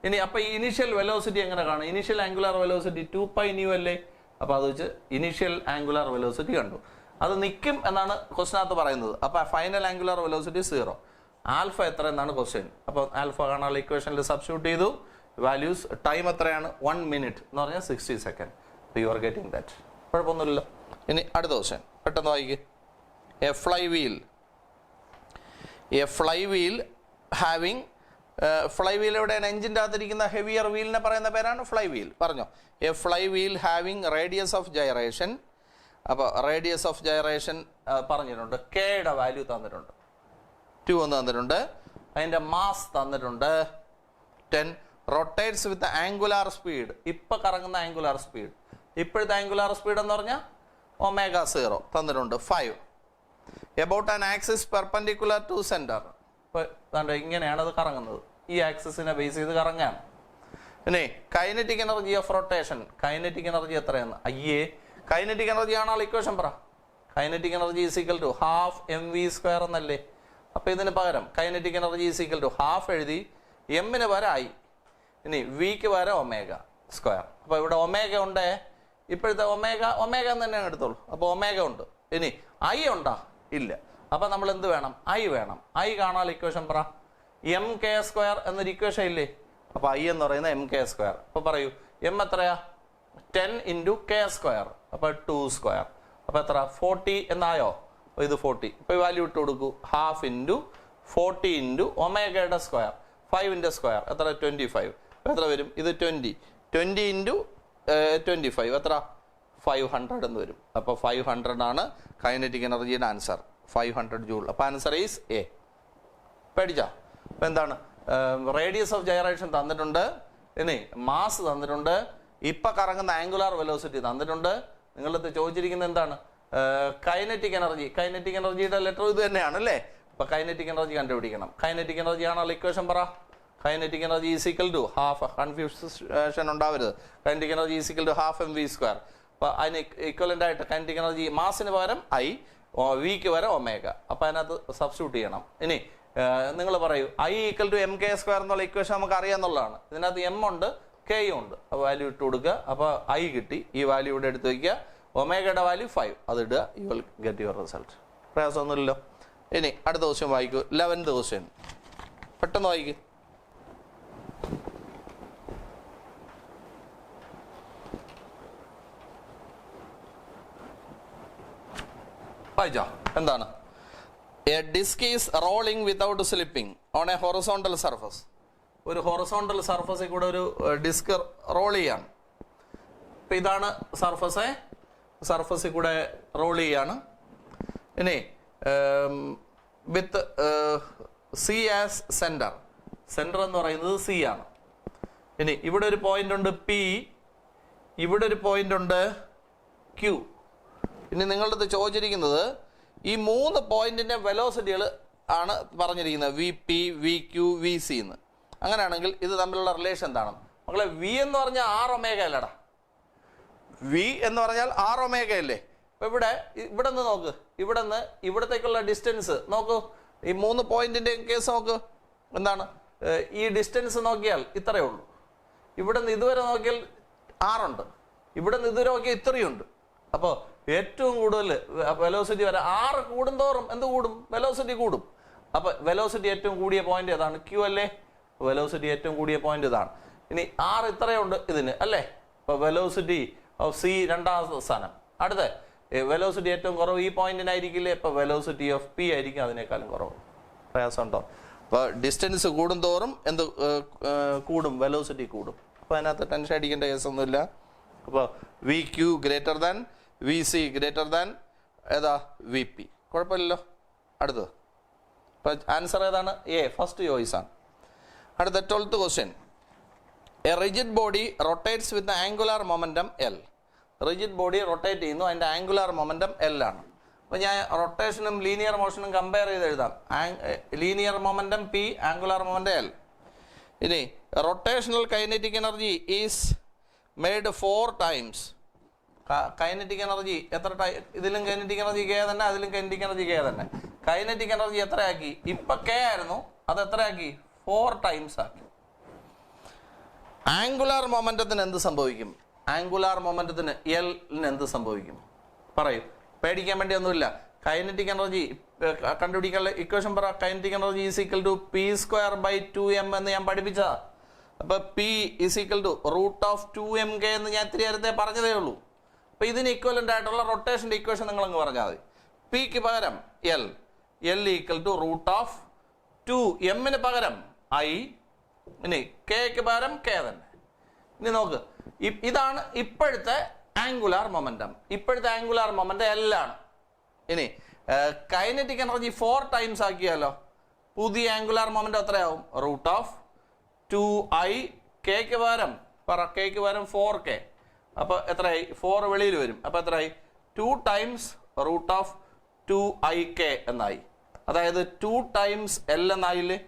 ഇനി അപ്പോൾ ഇനീഷ്യൽ വെലോസിറ്റി എങ്ങനെ കാണും? ഇനീഷ്യൽ ആംഗുലാർ വെലോസിറ്റി 2πν അല്ലേ? അപ്പോൾ അത് വെച്ച് ഇനീഷ്യൽ ആംഗുലാർ വെലോസിറ്റി കണ്ടു. അത് നിൽക്കും എന്നാണ് ക്വസ്റ്റിനകത്ത് പറയുന്നത്. അപ്പോൾ ഫൈനൽ ആംഗുലാർ വെലോസിറ്റി 0. ആൽഫ എത്ര എന്നാണ് ക്വസ്റ്റ്യൻ. അപ്പോൾ ആൽഫ കാണാനുള്ള ഇക്വേഷനിൽ സബ്സ്റ്റിറ്റ്യൂട്ട് ചെയ്തു. വാല്യൂസ് ടൈം എത്രയാണ്? 1 മിനിറ്റ് എന്ന് പറഞ്ഞാൽ 60 സെക്കൻഡ്. അപ്പോൾ യു ആർ ഗെറ്റിംഗ് ദാറ്റ്. കുഴപ്പമൊന്നുമില്ലല്ലോ. ഇനി അടുത്ത ക്വസ്റ്റ്യൻ പെട്ടെന്ന് വായിക്കുക. A fly wheel having fly wheel എവിടെയാണ്? എഞ്ചിൻ്റെ അകത്തിരിക്കുന്ന ഹെവിയർ വീലിനെ പറയുന്ന പേരാണ് ഫ്ലൈ വീൽ. പറഞ്ഞോ. A fly wheel having radius of gyration. അപ്പോൾ റേഡിയസ് ഓഫ് ജൈറേഷൻ പറഞ്ഞിട്ടുണ്ട്. കെയുടെ വാല്യൂ തന്നിട്ടുണ്ട്. 2 എന്ന് തന്നിട്ടുണ്ട്. അതിൻ്റെ മാസ് തന്നിട്ടുണ്ട് 10. റൊട്ടേറ്റ്സ് വിത്ത് ആംഗുലാർ സ്പീഡ്, ഇപ്പം കറങ്ങുന്ന ആംഗുലാർ സ്പീഡ്. ഇപ്പോഴത്തെ ആംഗുലാർ സ്പീഡ് എന്ന് പറഞ്ഞാൽ ω0 തന്നിട്ടുണ്ട് 5. About an axis perpendicular to centre. ഇപ്പോൾ ഇങ്ങനെയാണ് അത് കറങ്ങുന്നത്, ഈ ആക്സിസിനെ ബേസ് ചെയ്ത് കറങ്ങാണ്. പിന്നെ kinetic energy of rotation, kinetic energy എത്രയാണ്? കൈനറ്റിക് എനർജി ആണോ ഇക്വേഷൻ പറ. Kinetic energy is equal to half mv² എന്നല്ലേ. അപ്പോൾ ഇതിന് പകരം kinetic energy is equal to half എഴുതി, എമ്മിന് പകരം I, ഇനി വിക്ക് പകരം ω². അപ്പോൾ ഇവിടെ ഒമേഗ ഉണ്ട്, ഇപ്പോഴത്തെ ഒമേഗ എന്ന് തന്നെ എടുത്തോളൂ. അപ്പോൾ ഒമേഗ ഉണ്ട്. ഇനി I ഉണ്ടോ? ഇല്ല. അപ്പം നമ്മൾ എന്ത് വേണം? I വേണം. I കാണാനുള്ള ഇക്വേഷൻ പറ. mk² എന്നൊരു ഇക്വേഷൻ ഇല്ലേ? അപ്പോൾ I എന്ന് പറയുന്നത് mk². അപ്പോൾ പറയൂ, m എത്രയാ? 10 × k². അപ്പോൾ 2². അപ്പോൾ എത്ര? 40 എന്നായോ? അപ്പോൾ ഇത് 40. ഇപ്പോൾ വാല്യൂ ഇട്ട് കൊടുക്കൂ. ഹാഫ് × 40 × ഒമേഗയുടെ സ്ക്വയർ, 5ന്റെ സ്ക്വയർ എത്ര? 25. എത്ര വരും? ഇത് 20 × 25 എത്ര? 500 എന്ന് വരും. അപ്പോൾ 500 ആണ് കൈനറ്റിക് എനർജിയുടെ ആൻസർ, 500 ജൂൾ. അപ്പോൾ ആൻസർ ഈസ് എ. പേടിച്ചോ? അപ്പോൾ എന്താണ്? റേഡിയസ് ഓഫ് ജൈറേഷൻ തന്നിട്ടുണ്ട്, ഇനി മാസ് തന്നിട്ടുണ്ട്, ഇപ്പം കറങ്ങുന്ന ആംഗുലാർ വെലോസിറ്റി തന്നിട്ടുണ്ട്. നിങ്ങളടുത്ത് ചോദിച്ചിരിക്കുന്നത് എന്താണ്? Kinetic energy. കൈനറ്റിക് എനർജിയുടെ ലെറ്റർ ഇത് തന്നെയാണ് അല്ലേ? അപ്പോൾ കൈനറ്റിക് എനർജി കണ്ടുപിടിക്കണം. കൈനറ്റിക് എനർജി ആണല്ലോ ഇക്വേഷൻ പറ. Kinetic energy is equal to half, confusion ഉണ്ടാവരുത്. Kinetic energy is equal to half mv². അപ്പോൾ അതിന് ഇക്വലൻ്റ് ആയിട്ട് കൈനറ്റിക് എനർജി മാസിന് പകരം I, വിക്ക് പകരം ഒമേഗ. അപ്പോൾ അതിനകത്ത് സബ്സ്റ്റിറ്റ്യൂട്ട് ചെയ്യണം. ഇനി നിങ്ങൾ പറയൂ, I = mk² എന്നുള്ള ഇക്വേഷൻ നമുക്ക് അറിയാമെന്നുള്ളതാണ്. ഇതിനകത്ത് m ഉണ്ട്, k ഉണ്ട്. അപ്പോൾ വാല്യൂ ഇട്ട് കൊടുക്കുക. അപ്പോൾ I കിട്ടി. ഈ വാല്യൂ ഇവിടെ എടുത്ത് വയ്ക്കുക. ഒമേഗയുടെ വാല്യൂ 5, അതിടുക. You will get your result. പ്രയാസമൊന്നുമില്ലല്ലോ. ഇനി അടുത്ത ക്വസ്റ്റ്യൻ വായിക്കൂ. 11th ക്വസ്റ്റ്യൻ പെട്ടെന്ന് വായിക്കൂ. വായിച്ചോ? എന്താണ്? A disc is rolling without slipping on a horizontal surface. ഒരു ഹൊറിസോണ്ടൽ സർഫസിൽ കൂടെ ഒരു ഡിസ്ക് റോൾ ചെയ്യാണ്. ഇപ്പം ഇതാണ് സർഫസ്, സർഫസിൽ കൂടെ റോൾ ചെയ്യാണ്. ഇനി with C as centre, centre എന്ന് പറയുന്നത് സി ആണ്. ഇനി ഇവിടെ ഒരു പോയിന്റ് ഉണ്ട് P, ഇവിടെ ഒരു പോയിന്റ് ഉണ്ട് Q. ഇനി നിങ്ങളുടെ അടുത്ത് ചോദിച്ചിരിക്കുന്നത് ഈ 3 പോയിന്റിന്റെ വെലോസിറ്റികൾ ആണ് പറഞ്ഞിരിക്കുന്നത്, VP, VQ, VC എന്ന്. അങ്ങനെയാണെങ്കിൽ ഇത് തമ്മിലുള്ള റിലേഷൻ എന്താണ് മക്കളെ? V എന്ന് പറഞ്ഞാൽ R ഒമേഗ അല്ലടാ. V എന്ന് പറഞ്ഞാൽ R ഒമേഗ അല്ലേ? അപ്പൊ ഇവിടെ നിന്ന് നോക്ക്, ഇവിടത്തേക്കുള്ള ഡിസ്റ്റൻസ് നോക്കൂ. ഈ 3 പോയിന്റിന്റെ കേസ് നോക്ക്. എന്താണ് ഈ ഡിസ്റ്റൻസ് നോക്കിയാൽ ഇത്രയേ ഉള്ളൂ. ഇവിടെ നിന്ന് ഇതുവരെ നോക്കിയാൽ 6 ഉണ്ട്, ഇവിടെ നിന്ന് ഇതുവരെ നോക്കിയാൽ ഇത്രയുണ്ട്. അപ്പോൾ ഏറ്റവും കൂടുതൽ വെലോസിറ്റി വരെ 6 കൂടുന്തോറും എന്ത് കൂടും? വെലോസിറ്റി കൂടും. അപ്പൊ വെലോസിറ്റി ഏറ്റവും കൂടിയ പോയിന്റ് ഏതാണ്? Q അല്ലേ? വെലോസിറ്റി ഏറ്റവും കൂടിയ പോയിന്റ് ഇതാണ്. ഇനി 6 ഇത്രയുണ്ട് ഇതിന് അല്ലേ? അപ്പൊ വെലോസിറ്റി ഓഫ് C രണ്ടാമത്തെ സ്ഥാനം. അടുത്ത വെലോസിറ്റി ഏറ്റവും കുറവ് ഈ പോയിന്റിനായിരിക്കില്ലേ? ഇപ്പൊ വെലോസിറ്റി ഓഫ് P ആയിരിക്കും അതിനേക്കാളും കുറവ്. പ്രയാസമുണ്ടോ? അപ്പോൾ ഡിസ്റ്റൻസ് കൂടുന്തോറും എന്ത് കൂടും? വെലോസിറ്റി കൂടും. അപ്പോൾ അതിനകത്ത് ടെൻഷൻ അടിക്കേണ്ട കേസൊന്നുമില്ല. അപ്പോൾ VQ greater than VC greater than ഏതാ? VP. കുഴപ്പമില്ലല്ലോ. അടുത്തത് അപ്പോൾ ആൻസർ ഏതാണ്? എ, ഫസ്റ്റ് ചോയ്സ് ആണ്. അടുത്ത 12th question. A rigid body rotates with angular momentum L. Rigid body rotate ചെയ്യുന്നു, അതിൻ്റെ ആംഗുലാർ മൊമെൻറ്റം L ആണ്. അപ്പോൾ ഞാൻ റൊട്ടേഷനും ലീനിയർ മോഷനും കമ്പയർ ചെയ്ത് എഴുതാം. Linear momentum P, angular momentum L. ഇനി rotational kinetic energy is made 4 times. Kinetic energy എത്ര ഇതിലും കൈനറ്റിക് എനർജി K തന്നെ, അതിലും കൈനറ്റിക് എനർജി K തന്നെ. കൈനറ്റിക് എനർജി എത്രയാക്കി? ഇപ്പം K ആയിരുന്നു, അത് എത്രയാക്കി? 4 times ആക്കി. ആംഗുലാർ മൊമെൻറ്റത്തിന് എന്ത് സംഭവിക്കും? ആംഗുലാർ മൊമെൻറ്റത്തിന് L-ന് എന്ത് സംഭവിക്കും? പറയൂ, പേടിക്കാൻ വേണ്ടി ഒന്നുമില്ല. കൈനറ്റിക് എനർജി കണ്ടുപിടിക്കാനുള്ള ഇക്വേഷൻ പറ. Kinetic energy is equal to P²/2m എന്ന് ഞാൻ പഠിപ്പിച്ചതാ. അപ്പൊ P is equal to √2mk എന്ന് ഞാൻ ഇത്തിരി നേരത്തെ പറഞ്ഞതേ ഉള്ളൂ. അപ്പൊ ഇതിന് ഇക്വലന്റ് ആയിട്ടുള്ള റൊട്ടേഷന്റെ ഇക്വേഷൻ നിങ്ങൾ അങ്ങ് പറഞ്ഞാൽ മതി. Pക്ക് പകരം L ഈക്വൽ ടു √2, എമ്മിന് പകരം I, ഇനി Kക്ക് പകരം K തന്നെ. ഇനി നോക്ക്, ഇതാണ് ഇപ്പോഴത്തെ ആംഗുലാർ മൊമെന്റം. ഇപ്പോഴത്തെ ആംഗുലാർ മൊമെന്റം L ആണ്. ഇനി കൈനറ്റിക് എനർജി 4 times ആക്കിയാലോ പുതിയ ആംഗുലാർ മൊമെന്റം എത്രയാവും? √2I കെക്ക് പകരം പറ, കെക്ക് പകരം 4k. അപ്പോൾ എത്രയായി? 4 വെളിയിൽ വരും. അപ്പോൾ എത്രയായി? 2 ടൈംസ് റൂട്ട് ഓഫ് 2ik എന്നായി. അതായത് 2 ടൈംസ് L എന്നായില്ലേ?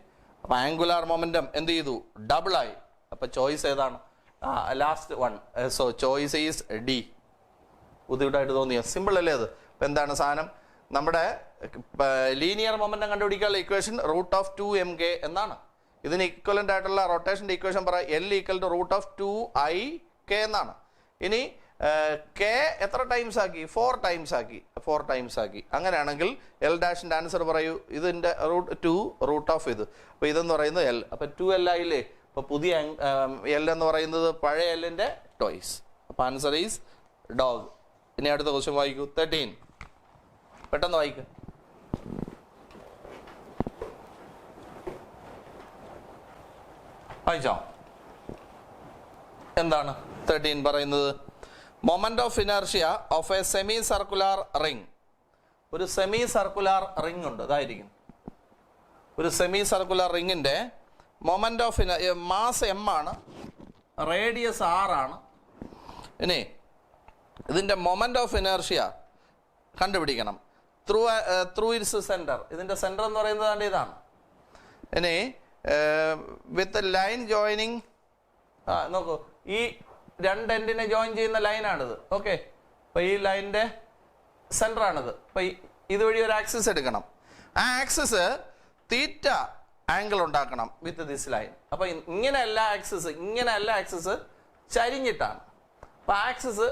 അപ്പോൾ ആംഗുലാർ മൊമെന്റം എന്ത് ചെയ്തു? ഡബിൾ ആയി. അപ്പോൾ ചോയ്സ് ഏതാണ്? Last one. So choice is D. ബുദ്ധിമുട്ടായിട്ട് തോന്നിയോ? സിമ്പിൾ അല്ലേ അത്? അപ്പം എന്താണ് സാധനം? നമ്മുടെ ലീനിയർ മൊമെന്റം കണ്ടുപിടിക്കാനുള്ള ഇക്വേഷൻ റൂട്ട് ഓഫ് 2mk എന്നാണ്. ഇതിന് ഇക്വലന്റ് ആയിട്ടുള്ള റൊട്ടേഷൻ്റെ ഇക്വേഷൻ പറ, L equal to root of 2ik എന്നാണ്. ഇനി കെ എത്ര ടൈംസ് ആക്കി? 4 ടൈംസ് ആക്കി. അങ്ങനെയാണെങ്കിൽ എൽ ഡാഷിൻ്റെ ആൻസർ പറയൂ. ഇതിൻ്റെ റൂട്ട് റൂട്ട് ഓഫ് ഇത്. അപ്പോൾ ഇതെന്ന് പറയുന്നത് L. അപ്പോൾ 2L ആയില്ലേ? അപ്പോൾ പുതിയ L എന്ന് പറയുന്നത് പഴയ Lൻ്റെ ടോയ്സ്. അപ്പോൾ ആൻസർ ഈസ് ഡോഗ്. ഇനി അടുത്ത ക്വസ്റ്റ്യൻ വായിക്കൂ. 13. പെട്ടെന്ന് വായിക്കുക. വായിച്ചോ? എന്താണ് 13 പറയുന്നത്? Moment of inertia of a semi circular ring. ഒരു സെമി സർക്കുലാർ റിംഗ് ഉണ്ട്, അതായിരിക്കും ഒരു സെമി സർക്കുലാർ റിങ്ങിൻ്റെ മൊമെന്റ് ഓഫ് മാസ് m ആണ്, റേഡിയസ് r ആണ്. ഇനി ഇതിൻ്റെ മൊമെന്റ് ഓഫ് ഇനർഷ്യ കണ്ടുപിടിക്കണം ത്രൂ ഇറ്റ്സ് സെൻറ്റർ. ഇതിൻ്റെ സെൻറ്റർ എന്ന് പറയുന്നത് ഇതാണ്. ഇനി വിത്ത് ലൈൻ ജോയിനിങ്, നോക്കൂ, ഈ രണ്ട് എൻഡിനെ ജോയിൻ ചെയ്യുന്ന ലൈനാണിത്. ഓക്കെ, അപ്പോൾ ഈ ലൈനിൻ്റെ സെൻറ്ററാണിത്. അപ്പോൾ ഇതുവഴി ഒരു ആക്സിസ് എടുക്കണം. ആ ആക്സിസ് തീറ്റ ആംഗിൾ ഉണ്ടാക്കണം വിത്ത് ദിസ് ലൈൻ. അപ്പോൾ ഇങ്ങനെയല്ല ആക്സിസ് ചരിഞ്ഞിട്ടാണ്. അപ്പോൾ ആക്സിസ്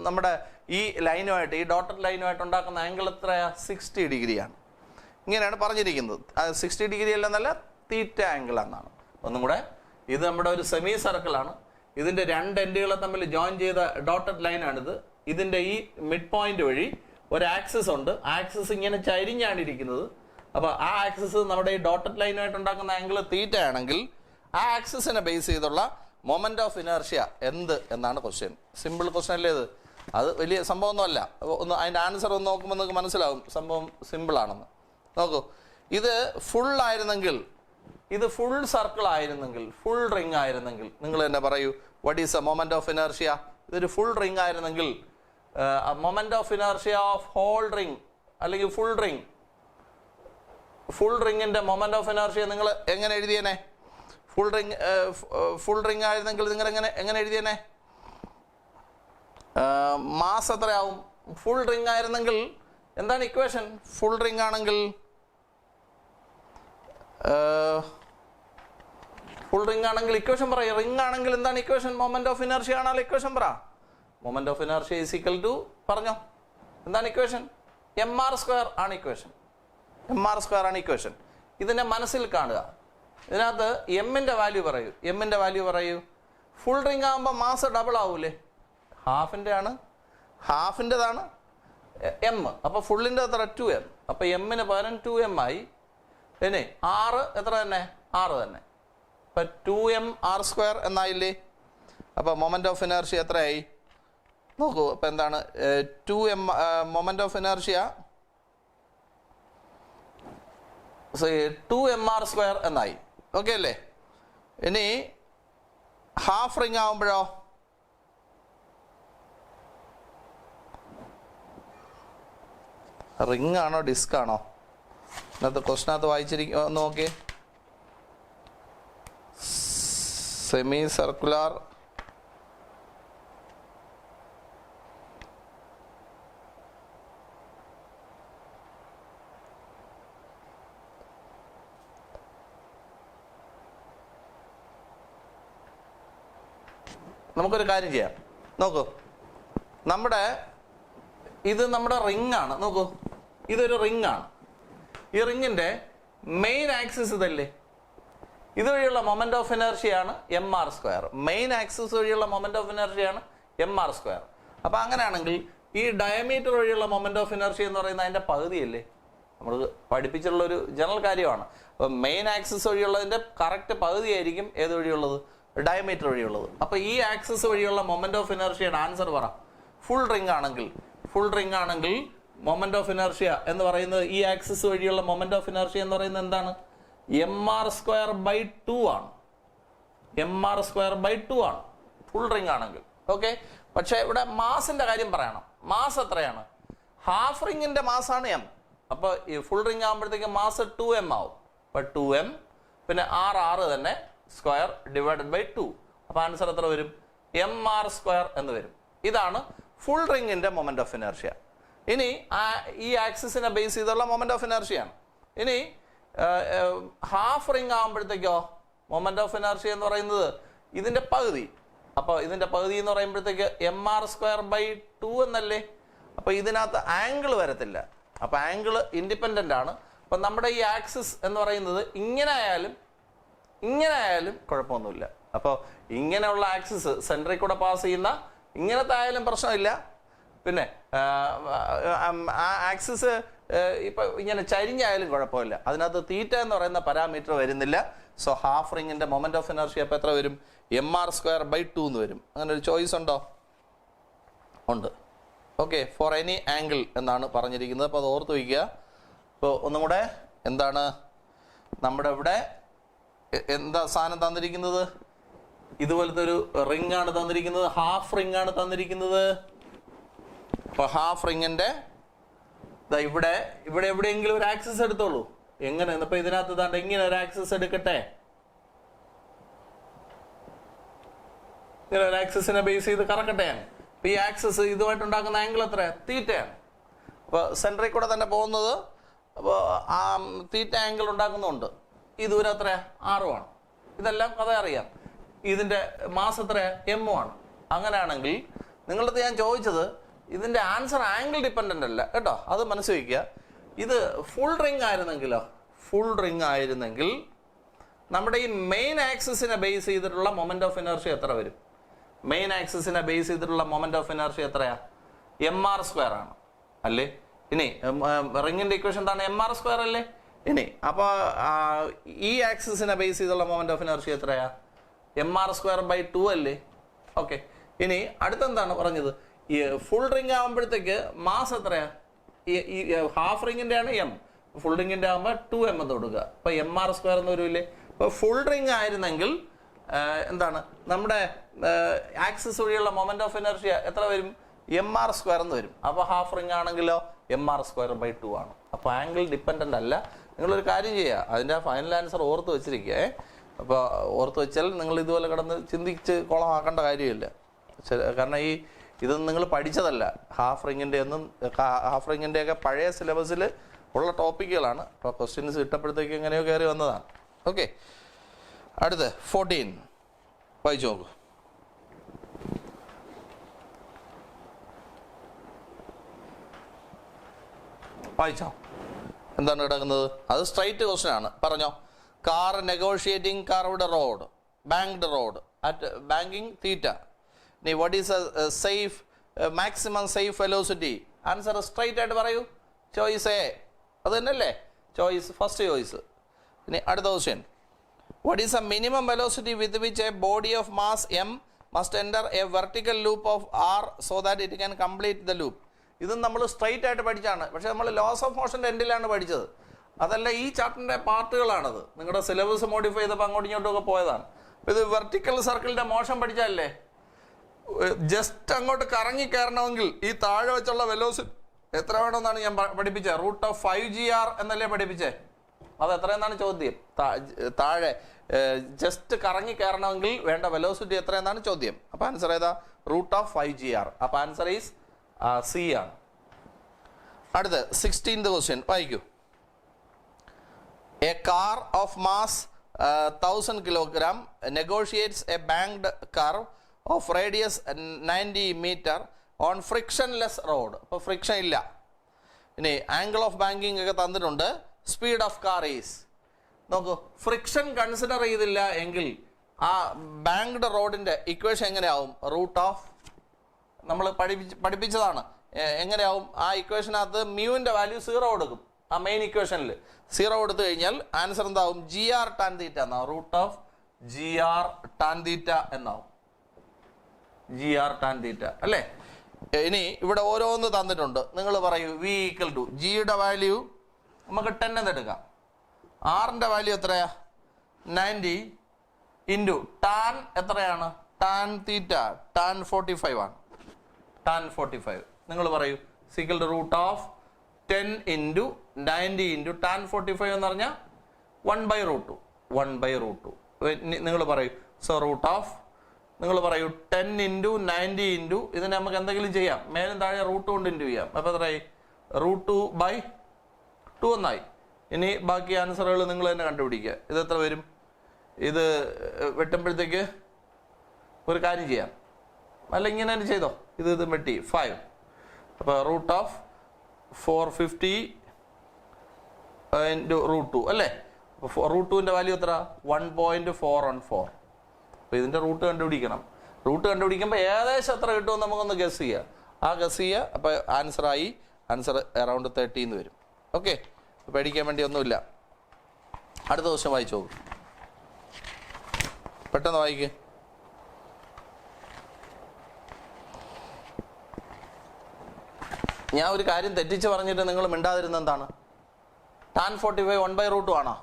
നമ്മുടെ ഈ ലൈനുമായിട്ട്, ഈ ഡോട്ടഡ് ലൈനുമായിട്ട് ഉണ്ടാക്കുന്ന ആംഗിൾ എത്രയാ? 60 ഡിഗ്രിയാണ്. ഇങ്ങനെയാണ് പറഞ്ഞിരിക്കുന്നത്. 60 ഡിഗ്രി അല്ലെന്നല്ല, തീറ്റ ആംഗിൾ എന്നാണ്. ഒന്നും കൂടെ, ഇത് നമ്മുടെ ഒരു സെമി സർക്കിളാണ്. ഇതിൻ്റെ രണ്ട് എൻഡുകളെ തമ്മിൽ ജോയിൻ ചെയ്ത ഡോട്ടഡ് ലൈനാണിത്. ഇതിൻ്റെ ഈ മിഡ് പോയിന്റ് വഴി ഒരു ആക്സിസ് ഉണ്ട്. ആക്സിസ് ഇങ്ങനെ ചരിഞ്ഞാണ് ഇരിക്കുന്നത്. അപ്പോൾ ആ ആക്സിസ് നമ്മുടെ ഈ ഡോട്ടഡ് ലൈനുമായിട്ട് ഉണ്ടാക്കുന്ന ആംഗിൾ തീറ്റ ആണെങ്കിൽ ആ ആക്സിസിനെ ബേസ് ചെയ്തുള്ള മൊമെന്റ് ഓഫ് ഇനർഷ്യ എന്ത് എന്നാണ് ക്വസ്റ്റ്യൻ. സിമ്പിൾ ക്വസ്റ്റ്യൻ അല്ലേ ഇത്? അത് വലിയ സംഭവമൊന്നുമല്ല. ഒന്ന് അതിൻ്റെ ആൻസർ ഒന്ന് നോക്കുമ്പോൾ നിങ്ങൾക്ക് മനസ്സിലാവും സംഭവം സിമ്പിളാണെന്ന്. നോക്കൂ, ഇത് ഫുൾ ആയിരുന്നെങ്കിൽ, ഇത് ഫുൾ സർക്കിൾ ആയിരുന്നെങ്കിൽ, ഫുൾ റിംഗ് ആയിരുന്നെങ്കിൽ നിങ്ങൾ തന്നെ പറയൂ, what is a moment of inertia? ഇതൊരു ഫുൾ റിംഗ് ആയിരുന്നെങ്കിൽ moment of inertia of whole ring അല്ലെങ്കിൽ ഫുൾ റിംഗിന്റെ മൊമെന്റ് ഓഫ് ഇനർഷ്യ നിങ്ങൾ എങ്ങനെ എഴുതിയേനെ? ഫുൾ റിംഗ് ആയിരുന്നെങ്കിൽ നിങ്ങൾ എങ്ങനെ എഴുതിയേനെ? മാസ് എത്രയാവും? ഫുൾ റിംഗ് ആയിരുന്നെങ്കിൽ എന്താണ് ഇക്വേഷൻ? ഫുൾ റിംഗ് ആണെങ്കിൽ ഇക്വേഷൻ പറയും. റിംഗ് ആണെങ്കിൽ എന്താണ് ഇക്വേഷൻ? മൊമെന്റ് ഓഫ് ഇനർഷ്യ ആണല്ലോ ഇക്വേഷൻ. പറ, moment of inertia is equal to, പറഞ്ഞോ എന്താണ് ഇക്വേഷൻ? mr² ആണ് ഇക്വേഷൻ. mr² ആണ് ഇക്വേഷൻ. ഇതിനെ മനസ്സിൽ കാണുക. ഇതിനകത്ത് എമ്മിൻ്റെ വാല്യൂ പറയൂ. ഫുൾ റിംഗ് ആകുമ്പോൾ മാസ് ഡബിൾ ആവൂലേ? ഹാഫിൻ്റെതാണ് എം. അപ്പോൾ ഫുള്ളിൻ്റെ എത്ര? 2m. അപ്പോൾ എമ്മിന് പകരം 2m ആയി. ഇനി r എത്ര തന്നെ? 6 തന്നെ. അപ്പം 2mr² എന്നായില്ലേ? അപ്പോൾ മൊമെന്റ് ഓഫ് ഇനർഷ്യ എത്രയായി നോക്കൂ. അപ്പം എന്താണ് 2m moment of inertia 2mr² എന്നായി. ഓക്കെ അല്ലേ? ഇനി ഹാഫ് റിംഗ് ആവുമ്പോഴോ? റിംഗ് ആണോ ഡിസ്ക് ആണോ? അതിനകത്ത് ക്വസ്റ്റിനകത്ത് വായിച്ചിരിക്കും, ഒന്ന് നോക്കിയേ. സെമി സർക്കുലാർ നമുക്കൊരു കാര്യം ചെയ്യാം. നോക്കൂ, ഇത് നമ്മുടെ റിംഗ് ആണ്. നോക്കൂ, ഇതൊരു റിംഗ് ആണ്. ഈ റിങ്ങിൻ്റെ മെയിൻ ആക്സിസ് ഇതല്ലേ? ഇതുവഴിയുള്ള മൊമെന്റ് ഓഫ് ഇനർഷ്യയാണ് mr². മെയിൻ ആക്സിസ് വഴിയുള്ള മൊമെന്റ് ഓഫ് ഇനർഷ്യയാണ് mr². അപ്പോൾ അങ്ങനെയാണെങ്കിൽ ഈ ഡയമീറ്റർ വഴിയുള്ള മൊമെന്റ് ഓഫ് ഇനർഷ്യ എന്ന് പറയുന്നത് അതിൻ്റെ പകുതിയല്ലേ? നമ്മൾ പഠിപ്പിച്ചിട്ടുള്ളൊരു ജനറൽ കാര്യമാണ്. അപ്പോൾ മെയിൻ ആക്സിസ് വഴിയുള്ളതിൻ്റെ കറക്റ്റ് പകുതിയായിരിക്കും ഏത് വഴിയുള്ളത്? ഡയമീറ്റർ വഴിയുള്ളത്. അപ്പോൾ ഈ ആക്സിസ് വഴിയുള്ള മൊമെന്റ് ഓഫ് ഇനർഷ്യയുടെ ആൻസർ പറ. ഫുൾ റിംഗ് ആണെങ്കിൽ മൊമെന്റ് ഓഫ് ഇനർഷ്യ എന്ന് പറയുന്നത്, ഈ ആക്സിസ് വഴിയുള്ള മൊമെന്റ് ഓഫ് ഇനർഷ്യ എന്ന് പറയുന്നത് എന്താണ്? mr²/2 ആണ്. mr²/2 ആണ് ഫുൾ റിംഗ് ആണെങ്കിൽ. ഓക്കെ, പക്ഷേ ഇവിടെ മാസിന്റെ കാര്യം പറയണം. മാസ് എത്രയാണ്? ഹാഫ് റിംഗിന്റെ മാസാണ് m. അപ്പോൾ ഈ ഫുൾ റിംഗ് ആകുമ്പോഴത്തേക്ക് മാസ് 2m ആവും. അപ്പോൾ 2m പിന്നെ r തന്നെ സ്ക്വയർ ഡിവൈഡഡ് ബൈ 2. അപ്പോൾ ആൻസർ എത്ര വരും? mr² എന്ന് വരും. ഇതാണ് ഫുൾ റിംഗിന്റെ മൊമെന്റ് ഓഫ് ഇനർഷ്യ. ഇനി ഈ ആക്സിസിനെ ബേസ് ചെയ്തുള്ള മൊമെന്റ് ഓഫ് ഇനർഷ്യയാണ്. ഇനി ഹാഫ് റിംഗ് ആകുമ്പോഴത്തേക്കോ മൊമെന്റ് ഓഫ് ഇനർഷ്യ എന്ന് പറയുന്നത് ഇതിന്റെ പകുതി. അപ്പോൾ ഇതിന്റെ പകുതി എന്ന് പറയുമ്പോഴത്തേക്ക് mr²/2 എന്നല്ലേ? അപ്പോൾ ഇതിനകത്ത് ആംഗിൾ വരത്തില്ല. അപ്പോൾ ആംഗിൾ ഇൻഡിപെൻഡൻ്റ് ആണ്. അപ്പം നമ്മുടെ ഈ ആക്സിസ് എന്ന് പറയുന്നത് ഇങ്ങനെ ആയാലും കുഴപ്പമൊന്നുമില്ല. അപ്പോൾ ഇങ്ങനെയുള്ള ആക്സിസ് സെൻട്രിൽ കൂടെ പാസ് ചെയ്യുന്ന ഇങ്ങനത്തെ ആയാലും പ്രശ്നമില്ല. പിന്നെ ആ ആക്സിസ് ഇപ്പം ഇങ്ങനെ ചരിഞ്ഞായാലും കുഴപ്പമില്ല. അതിനകത്ത് തീറ്റ എന്ന് പറയുന്ന പാരാമീറ്റർ വരുന്നില്ല. സോ ഹാഫ് റിംഗിന്റെ മൊമെന്റ് ഓഫ് ഇനർഷ്യ അപ്പോൾ എത്ര വരും? mr²/2 എന്ന് വരും. അങ്ങനെ ഒരു ചോയ്സ് ഉണ്ടോ? ഉണ്ട്. ഓക്കെ, ഫോർ എനി ആംഗിൾ എന്നാണ് പറഞ്ഞിരിക്കുന്നത്. അപ്പോൾ അത് ഓർത്ത് വയ്ക്കുക. ഇപ്പോൾ ഒന്നും കൂടെ എന്താണ് നമ്മുടെ ഇവിടെ എന്താ സാധനം തന്നിരിക്കുന്നത്? ഇതുപോലത്തെ ഒരു റിംഗ് ആണ് തന്നിരിക്കുന്നത്. ഹാഫ് റിംഗ് ആണ് തന്നിരിക്കുന്നത്. അപ്പോൾ ഹാഫ് റിംഗിന്റെ ഇവിടെ എവിടെയെങ്കിലും ഒരു ആക്സിസ് എടുത്തോളൂ. എങ്ങനെ? ഇപ്പൊ ഇതിനകത്ത് താണ്ട് ഇങ്ങനെ ഒരു ആക്സിസ് എടുക്കട്ടെ. ഇങ്ങനെ ഒരു ആക്സിസിനെ ബേസ് ചെയ്ത് കറക്കട്ടെ. ഈ ആക്സിസ് ഇതുമായിട്ടുണ്ടാക്കുന്ന ആംഗിൾ എത്ര? തീറ്റയാണ്. അപ്പോൾ സെൻട്രിൽ കൂടെ തന്നെ പോകുന്നത്. അപ്പോൾ ആ തീറ്റ ആംഗിൾ ഉണ്ടാക്കുന്നുണ്ട്. ഈ ദൂരം എത്ര? 6 ആണ്. ഇതെല്ലാം കഥ അറിയാം. ഇതിന്റെ മാസ് എത്ര? m ആണ്. അങ്ങനെയാണെങ്കിൽ നിങ്ങളടുത്ത് ഞാൻ ചോദിച്ചത് ഇതിന്റെ ആൻസർ ആംഗിൾ ഡിപ്പെൻഡന്റ് അല്ല കേട്ടോ, അത് മനസ്സിൽ വയ്ക്കുക. ഇത് ഫുൾ റിംഗ് ആയിരുന്നെങ്കിലോ? ഫുൾ റിംഗ് ആയിരുന്നെങ്കിൽ നമ്മുടെ ഈ മെയിൻ ആക്സിസിനെ ബേസ് ചെയ്തിട്ടുള്ള മൊമെന്റ് ഓഫ് ഇനർഷ്യ എത്ര വരും? മെയിൻ ആക്സിസിനെ ബേസ് ചെയ്തിട്ടുള്ള മൊമെന്റ് ഓഫ് ഇനർഷ്യ എത്രയാ? mr² ആണ് അല്ലേ? ഇനി റിംഗിന്റെ ഇക്വേഷൻ എന്താണ്? mr² അല്ലേ? ഇനി അപ്പോൾ ഈ ആക്സിസിനെ ബേസ് ചെയ്തുള്ള മൊമെന്റ് ഓഫ് ഇനർഷ്യ എത്രയാ? mr²/2 അല്ലേ? ഓക്കെ, ഇനി അടുത്തെന്താണ് പറഞ്ഞത്? ഈ ഫുൾ റിംഗ് ആകുമ്പോഴത്തേക്ക് മാസ് എത്രയാ? ഈ ഹാഫ് റിംഗിന്റെ ആണ് m, ഫുൾ റിംഗിന്റെ ആകുമ്പോൾ 2m എന്ന് കൊടുക്കുക. അപ്പൊ mr² എന്ന് വരില്ലേ? അപ്പൊ ഫുൾ റിംഗ് ആയിരുന്നെങ്കിൽ എന്താണ് നമ്മുടെ ആക്സിസ് വഴിയുള്ള മൊമെന്റ് ഓഫ് ഇനർഷ്യ എത്ര വരും? mr² എന്ന് വരും. അപ്പോൾ ഹാഫ് റിംഗ് ആണെങ്കിലോ mr²/2 ആണ്. അപ്പോൾ ആംഗിൾ ഡിപ്പെൻഡന്റ് അല്ല. നിങ്ങളൊരു കാര്യം ചെയ്യുക, അതിൻ്റെ ഫൈനൽ ആൻസർ ഓർത്ത് വെച്ചിരിക്കുക. അപ്പോൾ ഓർത്ത് വെച്ചാൽ നിങ്ങൾ ഇതുപോലെ കിടന്ന് ചിന്തിച്ച് കുളമാക്കേണ്ട കാര്യമില്ല. കാരണം ഇതൊന്നും നിങ്ങൾ പഠിച്ചതല്ല. ഹാഫ് റിംഗിൻ്റെ ഒക്കെ പഴയ സിലബസിൽ ഉള്ള ടോപ്പിക്കുകളാണ്. അപ്പോൾ ക്വസ്റ്റ്യൻസ് ഇട്ടപ്പോഴത്തേക്ക് എങ്ങനെയോ കയറി വന്നതാണ്. ഓക്കെ, അടുത്ത് 14 വായിച്ചു നോക്കൂ. വായിച്ചോ, എന്താണ് കിടക്കുന്നത്? അത് സ്ട്രൈറ്റ് ക്വസ്റ്റ്യൻ ആണ്. പറഞ്ഞോ. Car negotiating curved road, banked road at banking theta. ഇനി what is a safe maximum safe velocity? Answer straight ആയിട്ട് പറയൂ. Choice A. അത് തന്നെയല്ലേ ചോയ്സ്, ഫസ്റ്റ് ചോയ്സ്. ഇനി അടുത്ത question. What is the minimum velocity with which a body of mass m must enter a vertical loop of r so that it can complete the loop? ഇതും നമ്മൾ straight ആയിട്ട് പഠിച്ചാണ്. പക്ഷെ നമ്മൾ loss of മോഷൻ്റെ എൻഡിലാണ് പഠിച്ചത്. അതല്ല, ഈ ചാപ്റ്ററിൻ്റെ പാർട്ടുകളാണത്. നിങ്ങളുടെ സിലബസ് മോഡിഫൈ ചെയ്തപ്പോൾ അങ്ങോട്ടും ഇങ്ങോട്ടും ഒക്കെ പോയതാണ്. അപ്പോൾ ഇത് വെർട്ടിക്കൽ സർക്കിളിൻ്റെ മോഷൻ പഠിച്ചല്ലേ? ജസ്റ്റ് അങ്ങോട്ട് കറങ്ങി കയറണമെങ്കിൽ ഈ താഴെ വെച്ചുള്ള വെലോസിറ്റി എത്ര വേണമെന്നാണ് ഞാൻ പഠിപ്പിച്ചത്? √5gr എന്നല്ലേ പഠിപ്പിച്ചേ? അത് എത്രയെന്നാണ് ചോദ്യം. താഴെ ജസ്റ്റ് കറങ്ങി കയറണമെങ്കിൽ വേണ്ട വെലോസിറ്റി എത്രയെന്നാണ് ചോദ്യം. അപ്പോൾ ആൻസർ ഏതാ? √5gr. അപ്പോൾ ആൻസർ ഈസ് സി ആണ്. അടുത്ത് 16th ക്വസ്റ്റ്യൻ വായിക്കൂ. A car of mass 1000 kilogram negotiates a banked curve of radius 90 meter on frictionless road. അപ്പോൾ ഫ്രിക്ഷൻ ഇല്ല. ഇനി ആംഗിൾ ഓഫ് ബാങ്കിങ് ഒക്കെ തന്നിട്ടുണ്ട്. Speed of car is. നോക്കൂ, ഫ്രിക്ഷൻ കൺസിഡർ ചെയ്തില്ല എങ്കിൽ ആ ബാങ്ക്ഡ് റോഡിന്റെ ഇക്വേഷൻ എങ്ങനെയാവും? നമ്മൾ പഠിപ്പിച്ചതാണ്. എങ്ങനെയാവും? ആ ഇക്വേഷനകത്ത് മ്യൂവിന്റെ വാല്യൂ 0 കൊടുക്കും. ആ മെയിൻ ഇക്വേഷനിൽ 0 കൊടുത്തു കഴിഞ്ഞാൽ ആൻസർ എന്താവും? gr tan θ എന്നാവും. √gr tan θ എന്നാവും. gr tan θ അല്ലേ? ഇനി ഇവിടെ ഓരോന്ന് തന്നിട്ടുണ്ട്. നിങ്ങൾ പറയൂ. v = ജിയുടെ വാല്യൂ നമുക്ക് 10 എന്ന് എടുക്കാം. ആറിൻ്റെ വാല്യൂ എത്രയാ? 90. ഇൻറ്റു ടാൻ എത്രയാണ്? ടാൻ തീറ്റ ടാൻ 45 ആണ്. ടാൻ 45 നിങ്ങൾ പറയൂ സിക്കൽ root of 10 into 90 into tan 45 എന്ന് പറഞ്ഞാൽ 1/√2. 1/√2 നിങ്ങൾ പറയൂ. സോ റൂട്ട് ഓഫ് നിങ്ങൾ പറയൂ 10 ഇൻറ്റു 90 ഇൻറ്റു ഇതിനെ നമുക്ക് എന്തെങ്കിലും ചെയ്യാം, മേലും താഴെ റൂട്ട് കൊണ്ട് ഇൻറ്റു ചെയ്യാം. അപ്പോൾ എത്രയായി? √2/2 എന്നായി. ഇനി ബാക്കി ആൻസറുകൾ നിങ്ങൾ തന്നെ കണ്ടുപിടിക്കുക. ഇത് എത്ര വരും? ഇത് വെട്ടുമ്പോഴത്തേക്ക് ഒരു കാര്യം ചെയ്യാം, അല്ല ഇങ്ങനെ തന്നെ ചെയ്തോ. ഇത് വെട്ടി 5. അപ്പോൾ റൂട്ട് ഓഫ് 450 ഇൻറ്റു √2 അല്ലേ? അപ്പോൾ √2ൻ്റെ വാല്യൂ എത്ര? 1.414. അപ്പോൾ ഇതിൻ്റെ റൂട്ട് കണ്ടുപിടിക്കണം. റൂട്ട് കണ്ടുപിടിക്കുമ്പോൾ ഏകദേശം എത്ര കിട്ടുമെന്ന് നമുക്കൊന്ന് ഗസ് ചെയ്യുക. ആ ഗസ് ചെയ്യുക. അപ്പോൾ ആൻസറായി. ആൻസർ അറൗണ്ട് 30 എന്ന് വരും. ഓക്കെ, പേടിക്കാൻ വേണ്ടി ഒന്നുമില്ല. അടുത്ത ക്വസ്റ്റ്യൻ വായിച്ചു നോക്കും, പെട്ടെന്ന് വായിക്ക്. ഞാൻ ഒരു കാര്യം തെറ്റിച്ച് പറഞ്ഞിട്ട് നിങ്ങൾ മിണ്ടാതിരുന്ന എന്താണ്? ടാൻ 45 1/√2 ആണോ?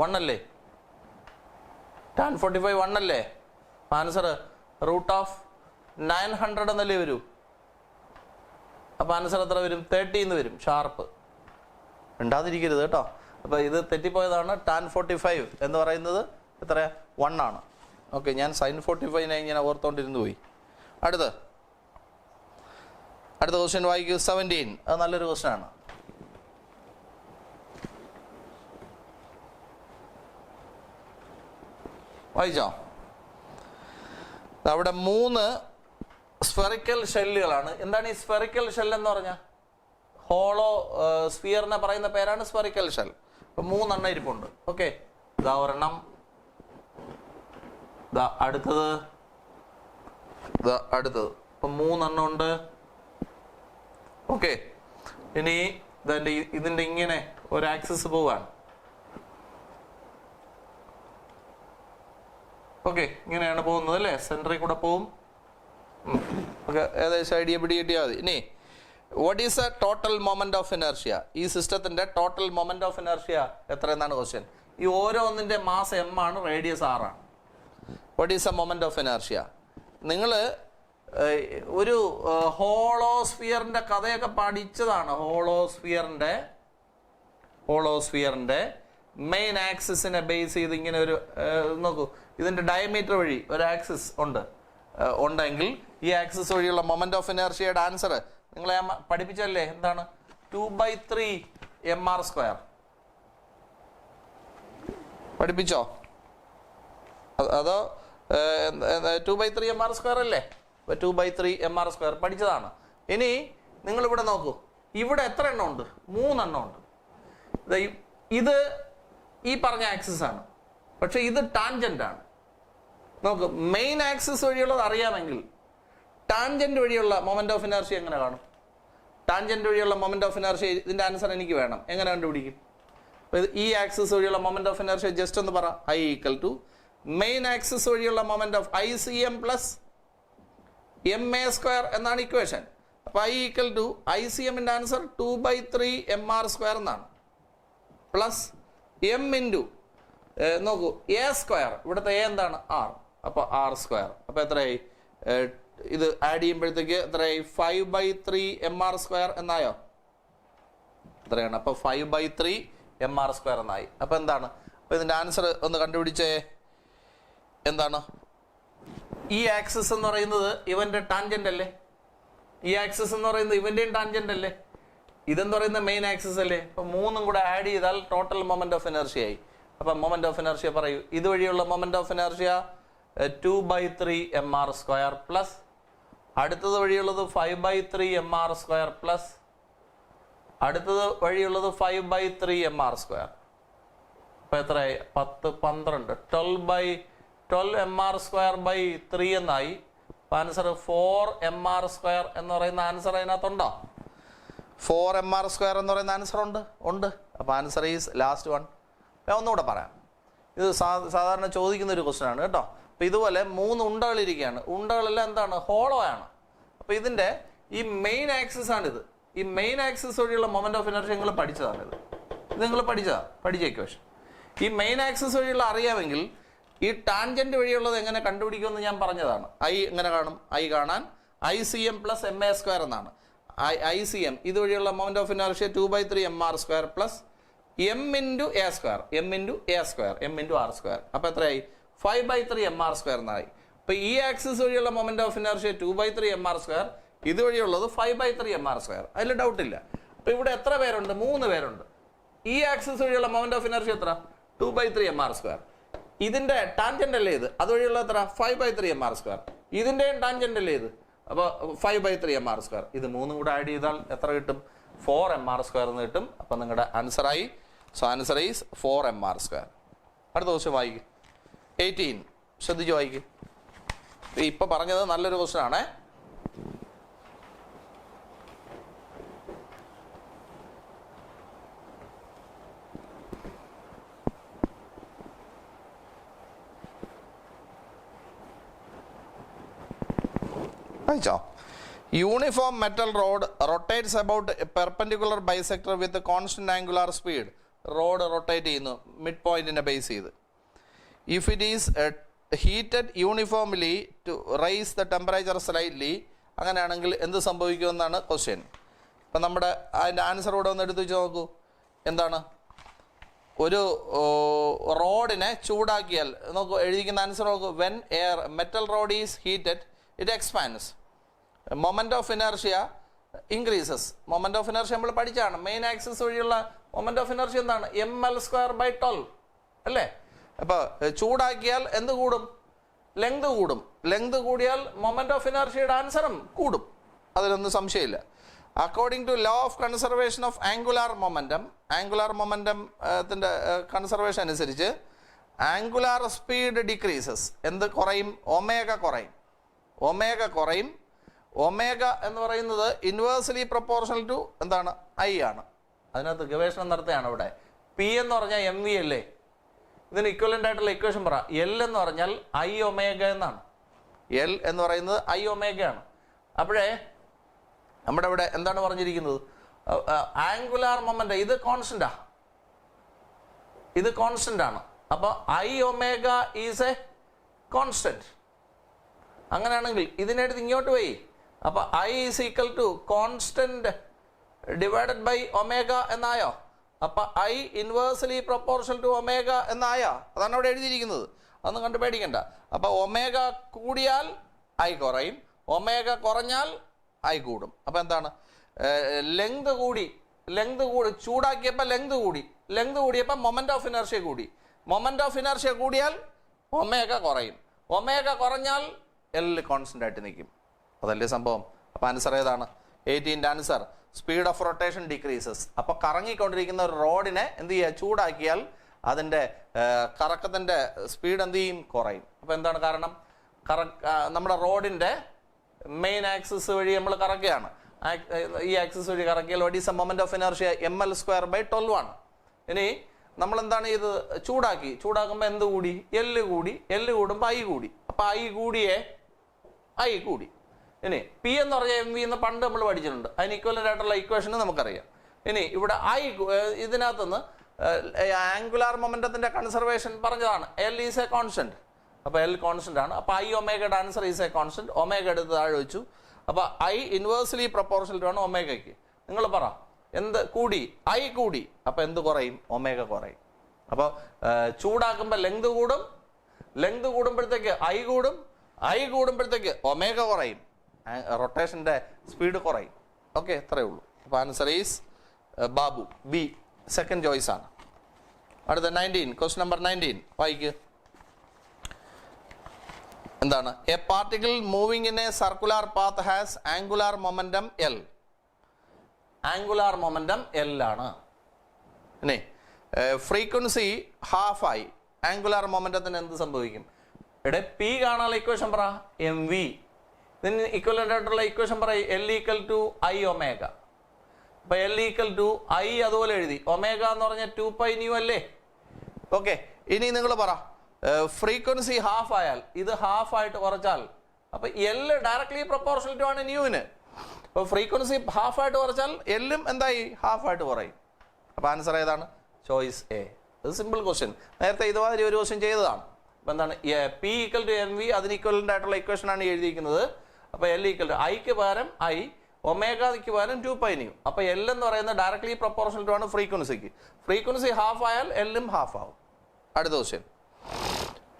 1 അല്ലേ? ടാൻ 45 1 അല്ലേ? ആൻസർ റൂട്ട് ഓഫ് 900 എന്നല്ലേ വരൂ. അപ്പോൾ ആൻസർ എത്ര വരും? 30 എന്ന് വരും. ഷാർപ്പ്. മിണ്ടാതിരിക്കരുത് കേട്ടോ. അപ്പോൾ ഇത് തെറ്റിപ്പോയതാണ്. ടാൻ 45 എന്ന് പറയുന്നത് എത്ര? 1 ആണ്. ഓക്കെ, ഞാൻ സൈൻ 45 ഇങ്ങനെ ഓർത്തോണ്ടിരുന്നു പോയി. അടുത്ത ക്വസ്റ്റ്യൻ വായിക്കൂ. 17. അത് നല്ലൊരു ക്വസ്റ്റ്യൻ ആണ്. വായിച്ചോ? അവിടെ 3 സ്ഫെറിക്കൽ ഷെല്ലുകളാണ്. എന്താണ് ഈ സ്ഫെറിക്കൽ ഷെൽ എന്ന് പറഞ്ഞാൽ? ഹോളോ സ്ഫിയറിനെ പറയുന്ന പേരാണ് സ്ഫെറിക്കൽ ഷെൽ. അപ്പം 3 എണ്ണം ഇരിപ്പുണ്ട്. ഓക്കെ, ഇതാ ഒരെണ്ണം, അടുത്തത്, അടുത്തത്. അപ്പം 3 എണ്ണം ഉണ്ട്. ഓക്കെ, ഇനി ഇതിൻ്റെ ഇങ്ങനെ ഒരു ആക്സിസ് പോവാണ്. ഓക്കെ, ഇങ്ങനെയാണ് പോകുന്നത് അല്ലേ? സെൻറ്ററിൽ കൂടെ പോവും. ഓക്കെ, ഏകദേശം ഐഡിയ പിടികിട്ടിയാൽ മതി. ഇനി what is A total moment of inertia? ഈ സിസ്റ്റത്തിന്റെ ടോട്ടൽ മൊമെന്റ് ഓഫ് ഇനർഷ്യ എത്ര എന്നാണ് ക്വസ്റ്റ്യൻ. ഈ ഓരോന്നിന്റെ മാസ് m ആണ്, റേഡിയസ് r ആണ്. What is a moment of inertia? നിങ്ങൾ ഒരു ഹോളോസ്ഫിയറിന്റെ കഥയൊക്കെ പഠിച്ചതാണ്. ഹോളോസ്ഫിയറിന്റെ മെയിൻ ആക്സിസിനെ ബേസ് ചെയ്ത് ഇങ്ങനെ ഒരു നോക്കൂ, ഇതിന്റെ ഡയമീറ്റർ വഴി ഒരു ആക്സിസ് ഉണ്ടെങ്കിൽ ഈ ആക്സിസ് വഴിയുള്ള മൊമെന്റ് ഓഫ് ഇനർഷ്യയുടെ ആൻസർ നിങ്ങളെ പഠിപ്പിച്ചല്ലേ? എന്താണ്? 2/3 mr². പഠിപ്പിച്ചോ? അതോ 2/3 mr² അല്ലേ? 2/3 mr² പഠിച്ചതാണ്. ഇനി നിങ്ങളിവിടെ നോക്കൂ, ഇവിടെ എത്ര എണ്ണം ഉണ്ട്? 3 എണ്ണം ഉണ്ട്. ഇത് ഈ പറഞ്ഞ ആക്സിസ് ആണ്, പക്ഷെ ഇത് ടാൻജന്റ് ആണ്. നോക്ക്, മെയിൻ ആക്സിസ് വഴിയുള്ളത് അറിയാമെങ്കിൽ ടാൻജന്റ് വഴിയുള്ള മൊമെന്റ് ഓഫ് ഇനർഷ്യ എങ്ങനെ കാണും? ടാൻജന്റ് വഴിയുള്ള മൊമെന്റ് ഓഫ് ഇനർഷ്യ ഇതിന്റെ ആൻസർ എനിക്ക് വേണം. എങ്ങനെ കണ്ടുപിടിക്കും? ഈ ആക്സിസ് വഴിയുള്ള മൊമെന്റ് ഓഫ് ഇനർഷ്യ ജസ്റ്റ് ഒന്ന് പറ. I = മെയിൻ ആക്സിസ് വഴിയുള്ള മൊമെന്റ് ഓഫ് ICM + ma² എന്നാണ് ഇക്വേഷൻ. അപ്പൊ I = ICMന്റെ ആൻസർ 2/3 mr² എന്നാണ്. പ്ലസ് m ഇൻറ്റു നോക്കൂ a². ഇവിടുത്തെ a എന്താണ്? r. അപ്പോൾ r². അപ്പോൾ എത്രയായി? ഇത് ആഡ് ചെയ്യുമ്പോഴത്തേക്ക് എത്രയായി? 5/3 mr² എന്നായോ? എത്രയാണ്? അപ്പോൾ 5/3 mr² എന്നായി. അപ്പോൾ എന്താണ്? അപ്പോൾ ഇതിൻ്റെ ആൻസർ ഒന്ന് കണ്ടുപിടിച്ചേ. എന്താണ്? ഈ ആക്സിസ് എന്ന് പറയുന്നത് ഇവന്റെ ടാൻജന്റ് അല്ലേ? ഈ ആക്സിസ് എന്ന് പറയുന്നത് ഇവന്റെയും ടാൻജന്റ് അല്ലേ? ഇതെന്ന് പറയുന്ന മെയിൻ ആക്സിസ് അല്ലേ? അപ്പോൾ 3ഉം കൂടെ ആഡ് ചെയ്താൽ ടോട്ടൽ മൊമെന്റ് ഓഫ് ഇനർഷ്യ ആയി. അപ്പം മൊമെന്റ് ഓഫ് ഇനർഷ്യ പറയൂ. ഇതുവഴിയുള്ള moment of inertia 2/3 mr² plus അടുത്തത് വഴിയുള്ളത് 5/3 mr² പ്ലസ് അടുത്തത് വഴിയുള്ളത് 5/3 mr². അപ്പൊ എത്രയായി? 10 12 12 mr²/3 എന്നായി. ആൻസർ 4 mr² എന്ന് പറയുന്ന ആൻസർ അതിനകത്തുണ്ടോ? 4 mr² എന്ന് പറയുന്ന ആൻസർ ഉണ്ട്. അപ്പൊ ആൻസർ ഈസ് ലാസ്റ്റ് വൺ. ഞാൻ ഒന്നുകൂടെ പറയാം. ഇത് സാധാരണ ചോദിക്കുന്ന ഒരു ക്വസ്റ്റ്യൻ ആണ് കേട്ടോ. അപ്പൊ ഇതുപോലെ 3 ഉണ്ടകളിരിക്കുകയാണ്. ഉണ്ടകളെല്ലാം എന്താണ്? ഹോളോ ആണ്. അപ്പൊ ഇതിന്റെ ഈ മെയിൻ ആക്സിസ് ആണിത്. ഈ മെയിൻ ആക്സിസ് വഴിയുള്ള മൊമെന്റ് ഓഫ് ഇനർഷ്യ നിങ്ങൾ പഠിച്ചതാണിത്. ഇത് നിങ്ങൾ പഠിച്ച ഇക്വേഷൻ. ഈ മെയിൻ ആക്സിസ് വഴിയുള്ള അറിയാമെങ്കിൽ ഈ ടാൻജന്റ് വഴിയുള്ളത് എങ്ങനെ കണ്ടുപിടിക്കുമെന്ന് ഞാൻ പറഞ്ഞതാണ്. ഐ എങ്ങനെ കാണും? ഐ കാണാൻ ICM പ്ലസ് MA² എന്നാണ്. ICM ഇതുവഴിയുള്ള moment of inertia 2/3 mr² plus m into A², m into A², m into R². അപ്പോൾ എത്രയായി? 5/3 mr² എന്നായി. അപ്പോൾ ഈ ആക്സിസ് വഴിയുള്ള moment of inertia 2/3 mr², ഇതുവഴിയുള്ളത് 5/3 mr². അതിൽ ഡൗട്ടില്ല. അപ്പോൾ ഇവിടെ എത്ര പേരുണ്ട്? 3 പേരുണ്ട്. ഈ ആക്സിസ് വഴിയുള്ള മൊമെന്റ് ഓഫ് ഇനർഷ്യ എത്ര? 2/3 mr². ഇതിന്റെ ടാൻജന്റ് അല്ലേ ഇത്? അതുവഴിയുള്ള എത്ര? 5/3 mr². ഇതിന്റെയും ടാൻജന്റ് അല്ലേ ഇത്? അപ്പോൾ 5/3 mr². ഇത് 3 കൂടെ ആഡ് ചെയ്താൽ എത്ര കിട്ടും? 4 mr² എന്ന് കിട്ടും. അപ്പം നിങ്ങളുടെ ആൻസറായി. So answer is 4 mr². അടുത്ത ക്വസ്റ്റ്യൻ വായിക്കും. 18 ശ്രദ്ധിച്ച് വായിക്കും. ഇപ്പൊ പറഞ്ഞത് നല്ലൊരു ക്വസ്റ്റ്യൻ ആണേ. Uniform metal rod rotates about a perpendicular bisector with a constant angular speed. Rod rotate ചെയ്യുന്നു മിഡ് പോയിന്റിനെ ബേസ് ചെയ്ത്. If it is heated uniformly to raise the temperature slightly, അങ്ങനെയാണെങ്കിൽ എന്ത് സംഭവിക്കുമെന്നാണ് ക്വസ്റ്റ്യൻ. അപ്പം നമ്മുടെ അതിൻ്റെ ആൻസർ കൂടെ ഒന്ന് എടുത്ത് വെച്ച് നോക്കൂ. എന്താണ്? ഒരു റോഡിനെ ചൂടാക്കിയാൽ നോക്കൂ, എഴുതിക്കുന്ന ആൻസർ നോക്കൂ. When air metal road is heated it expands. Moment of inertia increases. Moment of inertia നമ്മൾ പഠിച്ചാണ്. മെയിൻ ആക്സിസ് വഴിയുള്ള മൊമെന്റ് ഓഫ് ഇനർഷ്യ എന്താണ്? ml²/12 അല്ലേ? അപ്പോൾ ചൂടാക്കിയാൽ എന്ത് കൂടും? ലെങ്ത് കൂടും. ലെങ്ത് കൂടിയാൽ മൊമെന്റ് ഓഫ് ഇനർഷ്യയുടെ ആൻസറും കൂടും. അതിലൊന്നും സംശയമില്ല. According to law of conservation of angular momentum, angular മൊമെന്റത്തിൻ്റെ കൺസർവേഷൻ അനുസരിച്ച് ആംഗുലാർ സ്പീഡ് ഡിക്രീസസ്. എന്ത് കുറയും? ഒമേഗ കുറയും. ഒമേഗ കുറയും. ഒമേഗ എന്ന് പറയുന്നത് ഇൻവേഴ്സ്ലി പ്രൊപ്പോർഷണൽ ടു എന്താണ്? ഐ ആണ്. അതിനകത്ത് ഗവേഷണം നടത്തുകയാണ് ഇവിടെ. പി എന്ന് പറഞ്ഞാൽ MV അല്ലേ? ഇതിന് ഇക്വലൻ്റ് ആയിട്ടുള്ള ഇക്വേഷൻ പറ. എൽ എന്ന് പറഞ്ഞാൽ I ഒമേഗ എന്നാണ്. എൽ എന്ന് പറയുന്നത് I ഒമേഗ ആണ്. അപ്പോഴേ നമ്മുടെ ഇവിടെ എന്താണ് പറഞ്ഞിരിക്കുന്നത്? ആംഗുലാർ മൊമെന്റ് ഇത് കോൺസ്റ്റന്റാ, ഇത് കോൺസ്റ്റന്റ് ആണ്. അപ്പോൾ I omega is a constant. അങ്ങനെയാണെങ്കിൽ ഇതിനെടുത്ത് ഇങ്ങോട്ട് പോയി. അപ്പോൾ I is equal to constant divided by omega എന്നായോ? അപ്പോൾ I inversely proportional to omega എന്നായോ? അതാണ് അവിടെ എഴുതിയിരിക്കുന്നത്. അതൊന്നും കണ്ടു പേടിക്കണ്ട. അപ്പോൾ ഒമേഗ കൂടിയാൽ I കുറയും, ഒമേഗ കുറഞ്ഞാൽ I കൂടും. അപ്പോൾ എന്താണ്? ലെങ്ത് കൂടി, ചൂടാക്കിയപ്പോൾ ലെങ്ത് കൂടി, ലെങ്ത് കൂടിയപ്പോൾ മൊമെന്റ് ഓഫ് ഇനർഷ്യ കൂടി. മൊമെന്റ് ഓഫ് ഇനർഷ്യ കൂടിയാൽ ഒമേഗ കുറയും, ഒമേഗ കുറഞ്ഞാൽ L കോൺസ്റ്റന്റ് ആയിട്ട് നിൽക്കും. അതല്ലേ സംഭവം. അപ്പോൾ ആൻസർ ഏതാണ്? 18ന്റെ answer speed of rotation decreases. അപ്പോൾ കറങ്ങിക്കൊണ്ടിരിക്കുന്ന ഒരു റോഡിനെ എന്ത് ചെയ്യുക? ചൂടാക്കിയാൽ അതിൻ്റെ കറക്കത്തിൻ്റെ സ്പീഡ് എന്ത് ചെയ്യും? കുറയും. അപ്പോൾ എന്താണ് കാരണം? നമ്മുടെ റോഡിൻ്റെ മെയിൻ ആക്സിസ് വഴി നമ്മൾ കറക്കുകയാണ്. ഈ ആക്സിസ് വഴി കറക്കിയാൽ what is a moment of inertia? ml²/12 ആണ്. ഇനി നമ്മൾ എന്താണ് ചെയ്തത്? ചൂടാക്കുമ്പോൾ എന്ത് കൂടി? എല്ല് കൂടി. എല്ല് കൂടുമ്പോൾ I കൂടി. അപ്പോൾ I കൂടിയേ I കൂടി. ഇനി പി എന്ന് പറഞ്ഞാൽ MV എന്ന് പണ്ട് നമ്മൾ പഠിച്ചിട്ടുണ്ട്. അതിന് ഇക്വലൻ്റ് ആയിട്ടുള്ള ഇക്വേഷന് നമുക്കറിയാം. ഇനി ഇവിടെ ഇതിനകത്തുനിന്ന് ആംഗുലാർ മൊമെന്റത്തിന്റെ കൺസർവേഷൻ പറഞ്ഞതാണ്. L is a constant. അപ്പോൾ L കോൺസ്റ്റന്റ് ആണ്. അപ്പോൾ I ഒമേഗയുടെ answer is a constant. Omega എടുത്ത് താഴെ വെച്ചു. അപ്പോൾ I ഇൻവേഴ്സ്ലി പ്രൊപ്പോർഷണൽ ആണ് ഒമേഗയ്ക്ക്. നിങ്ങൾ പറ, എന്ത് കൂടി? I കൂടി. അപ്പോൾ എന്ത് കുറയും? ഒമേഗ കുറയും. അപ്പോൾ ചൂടാക്കുമ്പോൾ ലെങ്ത് കൂടും, ലെങ്ത് കൂടുമ്പോഴത്തേക്ക് I കൂടും, I കൂടുമ്പോഴത്തേക്ക് ഒമേഗ കുറയും, റൊട്ടേഷൻ്റെ സ്പീഡ് കുറയും. ഓക്കെ, ഇത്രയേ ഉള്ളൂ. അപ്പോൾ answer is Babu, B, second choice ആണ്. അടുത്ത 19, ക്വസ്റ്റ്യൻ നമ്പർ 19 വായിക്ക്. എന്താണ്? A particle moving in A circular path has angular momentum L. Angular momentum L ആണ്. ഇനി ഫ്രീക്വൻസി ഹാഫ് ആയി. ആംഗുലാർ മൊമെന്റത്തിന് എന്ത് സംഭവിക്കും? ഇവിടെ പി കാണാനുള്ള ഇക്വേഷൻ പറ. MV. ഇതിന് ഇക്വലൻ്റ് ആയിട്ടുള്ള ഇക്വേഷൻ പറ. L equal to I omega. അപ്പോൾ L ഈക്വൽ ടു I അതുപോലെ എഴുതി. ഒമേഗ എന്ന് പറഞ്ഞാൽ 2πν അല്ലേ? ഓക്കെ. ഇനി നിങ്ങൾ പറ, ഫ്രീക്വൻസി ഹാഫ് ആയാൽ, ഇത് ഹാഫ് ആയിട്ട് കുറച്ചാൽ, അപ്പോൾ L ഡയറക്ട്ലി പ്രൊപ്പോർഷണൽ ടു ആണ് ന്യൂവിന്. അപ്പോൾ ഫ്രീക്വൻസി ഹാഫ് ആയിട്ട് കുറച്ചാൽ L-ഉം എന്തായി? ഹാഫ് ആയിട്ട് കുറയും. അപ്പോൾ ആൻസർ ഏതാണ്? Choice A. ഇത് സിമ്പിൾ ക്വസ്റ്റ്യൻ. നേരത്തെ ഇതുമാതിരി ഒരു ക്വസ്റ്റ്യൻ ചെയ്തതാണ്. അപ്പം എന്താണ് P equal to M V അതിന് ഇക്വലൻ്റ് ആയിട്ടുള്ള ഇക്വേഷനാണ് എഴുതിയിരിക്കുന്നത്. അപ്പോൾ എൽ ഈക്വൽ ടു ഐക്ക് പകരം ഐ, ഒമേഗയ്ക്ക് പകരം 2π nu. അപ്പോൾ എൽ എന്ന് പറയുന്നത് ഡയറക്ട്ലി പ്രൊപ്പോർഷണൽ ടു ആണ് ഫ്രീക്വൻസിക്ക്. ഫ്രീക്വൻസി ഹാഫ് ആയാൽ എല്ലും ഹാഫ് ആവും. അടുത്ത ക്വസ്റ്റ്യൻ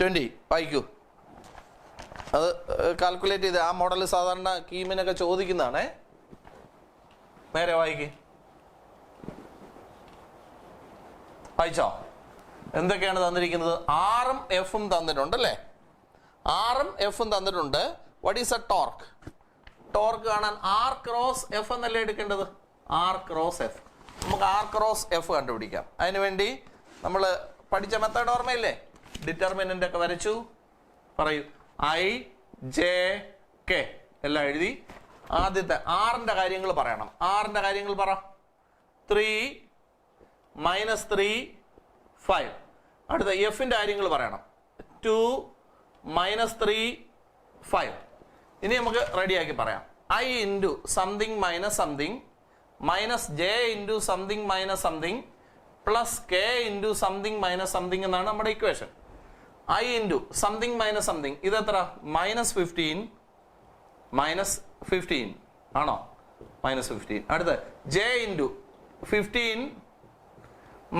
20 വായിക്കൂ. അത് കാൽക്കുലേറ്റ് ചെയ്ത് ആ മോഡൽ സാധാരണ കീമിനൊക്കെ ചോദിക്കുന്നതാണേ. നേരെ വായിക്ക്. വായിച്ചോ? എന്തൊക്കെയാണ് തന്നിരിക്കുന്നത്? ആറും എഫും തന്നിട്ടുണ്ട് അല്ലേ? ആറും എഫും തന്നിട്ടുണ്ട്. What is a torque? Torque കാണാൻ ആർ ക്രോസ് എഫ് എന്നല്ലേ എടുക്കേണ്ടത്? R cross F. നമുക്ക് ആർ ക്രോസ് എഫ് കണ്ടുപിടിക്കാം. അതിനുവേണ്ടി നമ്മൾ പഠിച്ച മെത്തേഡ് ഓർമ്മയില്ലേ? ഡിറ്റർമിനൻ്റ് ഒക്കെ വരച്ചു. പറയൂ. ഐ ജെ കെ എല്ലാം എഴുതി. ആദ്യത്തെ ആറിൻ്റെ കാര്യങ്ങൾ പറയണം. ആറിൻ്റെ കാര്യങ്ങൾ പറ. 3 - 3 5. അടുത്ത എഫിൻ്റെ കാര്യങ്ങൾ പറയണം. 2 - 3 5. ഇനി നമുക്ക് റെഡിയാക്കി പറയാം. I into something minus something minus J into something minus something plus K into something minus something എന്നാണ് നമ്മുടെ equation. I into something minus something ഇതെത്ര? -15 ആണോ? -15. അടുത്ത ജെ ഇൻറ്റു 15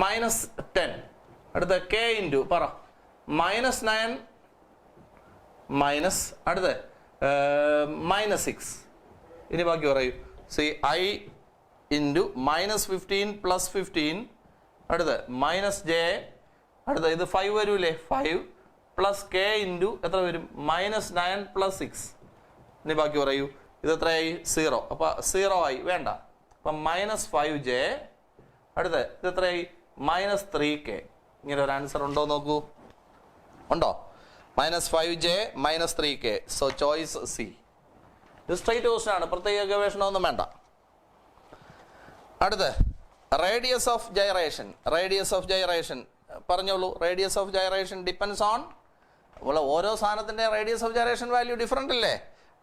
- 10. അടുത്ത കെ ഇൻറ്റു പറ -9 മൈനസ് അടുത്ത -6. ഇനി ബാക്കി പറയൂ. C I into -15 + 15. അടുത്ത മൈനസ് ജെ. അടുത്ത ഇത് 5 വരൂലേ? 5 പ്ലസ് കെ ഇൻറ്റു എത്ര വരും? -9 + 6. ഇനി ബാക്കി പറയൂ. ഇത് എത്രയായി? 0. അപ്പം 0 ആയി വേണ്ട. അപ്പം -5j. അടുത്ത ഇത് എത്രയായി? -3k. ഇങ്ങനെ ഒരു ആൻസർ ഉണ്ടോ നോക്കൂ. ഉണ്ടോ? -5j -3k. So choice C. ഇത് സ്ട്രൈറ്റ് ക്വസ്റ്റൻ ആണ്. പ്രത്യേക ഗവേഷണമൊന്നും വേണ്ട. അടുത്ത് radius of gyration. Radius of gyration പറഞ്ഞോളൂ. Radius of gyration depends on ഓരോ സാധനത്തിൻ്റെ radius of gyration value different അല്ലേ?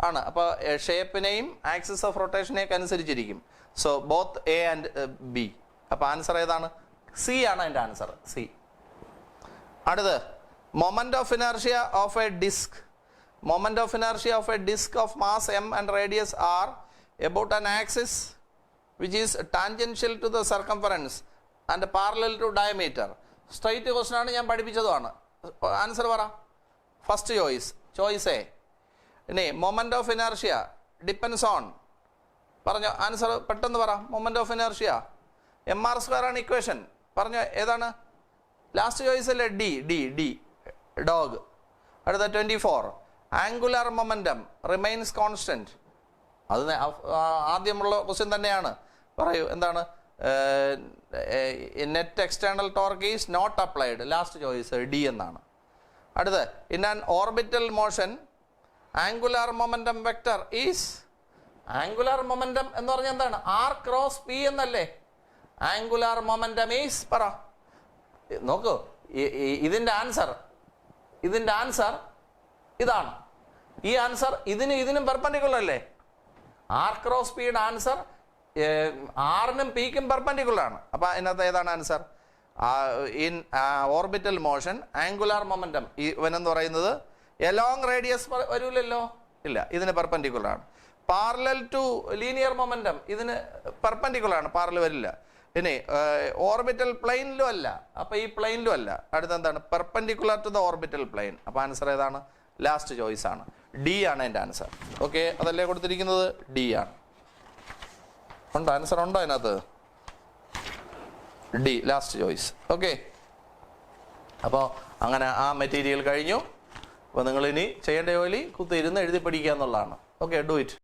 ആണ്. അപ്പോൾ ഷേപ്പിനെയും ആക്സിസ് ഓഫ് റൊട്ടേഷനെയൊക്കെ അനുസരിച്ചിരിക്കും. So both A and B. അപ്പോൾ ആൻസർ ഏതാണ്? സി ആണ് അതിൻ്റെ ആൻസർ. സി. അടുത്ത് moment of inertia of a disc. Moment of inertia of a disc of mass m and radius r about an axis which is tangential to the circumference and parallel to diameter. Straight question ആണ്, ഞാൻ പഠിപ്പിച്ചതുമാണ്. Answer പറ. First choice A. ഇനി moment of inertia depends on പറഞ്ഞോ. Answer പെട്ടെന്ന് പറ. Moment of inertia mr² ആണ് equation. പറഞ്ഞോ ഏതാണ്? ലാസ്റ്റ് ചോയ്സ് അല്ലേ? D dog. അടുത്ത 24 ആംഗുലാർ മൊമെന്റം റിമൈൻസ് കോൺസ്റ്റന്റ്. അത് ആദ്യമുള്ള ക്വസ്റ്റ്യൻ തന്നെയാണ്. പറയൂ എന്താണ്? Net external torque is not applied. Last choice D എന്നാണ്. അടുത്ത് in an orbital motion angular momentum vector is. Angular momentum എന്ന് പറഞ്ഞാൽ എന്താണ്? ആർ ക്രോസ് പി എന്നല്ലേ? ആംഗുലാർ മൊമെന്റം ഈസ് പറ. നോക്കൂ, ഇതിൻ്റെ ആൻസർ ഇതാണ്. ഈ ആൻസർ ഇതിനും പെർപെൻഡിക്കുലർ അല്ലേ? ആർ ക്രോസ് പിയുടെ ആൻസർ ആറിനും പിക്കും പെർപെൻഡിക്കുലർ ആണ്. അപ്പോൾ അതിനകത്ത് ഏതാണ് answer? In orbital motion angular momentum ഇവനെന്ന് പറയുന്നത് എലോങ് റേഡിയസ് വരൂലല്ലോ? ഇല്ല, ഇതിന് പെർപെൻഡിക്കുലർ ആണ്. പാരലൽ ടു ലീനിയർ മൊമെന്റം ഇതിന് പെർപെൻഡിക്കുലർ ആണ്, പാരലൽ വരില്ല. ഇനി ഓർബിറ്റൽ പ്ലെയിനിലും അല്ല, അപ്പോൾ ഈ പ്ലെയിനിലും അല്ല. അടുത്ത എന്താണ്? Perpendicular to the orbital plane. അപ്പോൾ ആൻസർ ഏതാണ്? ലാസ്റ്റ് ചോയ്സ് ആണ്. ഡി ആണ് എൻ്റെ ആൻസർ. ഓക്കെ, അതല്ലേ കൊടുത്തിരിക്കുന്നത്? ഡി ആണ്. ഉണ്ടോ ആൻസർ? ഉണ്ടോ അതിനകത്ത്? D last choice. ഓക്കെ, അപ്പോൾ അങ്ങനെ ആ മെറ്റീരിയൽ കഴിഞ്ഞു. അപ്പോൾ നിങ്ങൾ ഇനി ചെയ്യേണ്ട ജോലി കുത്തിയിരുന്ന് എഴുതി പഠിക്കുക എന്നുള്ളതാണ്. Okay, do it.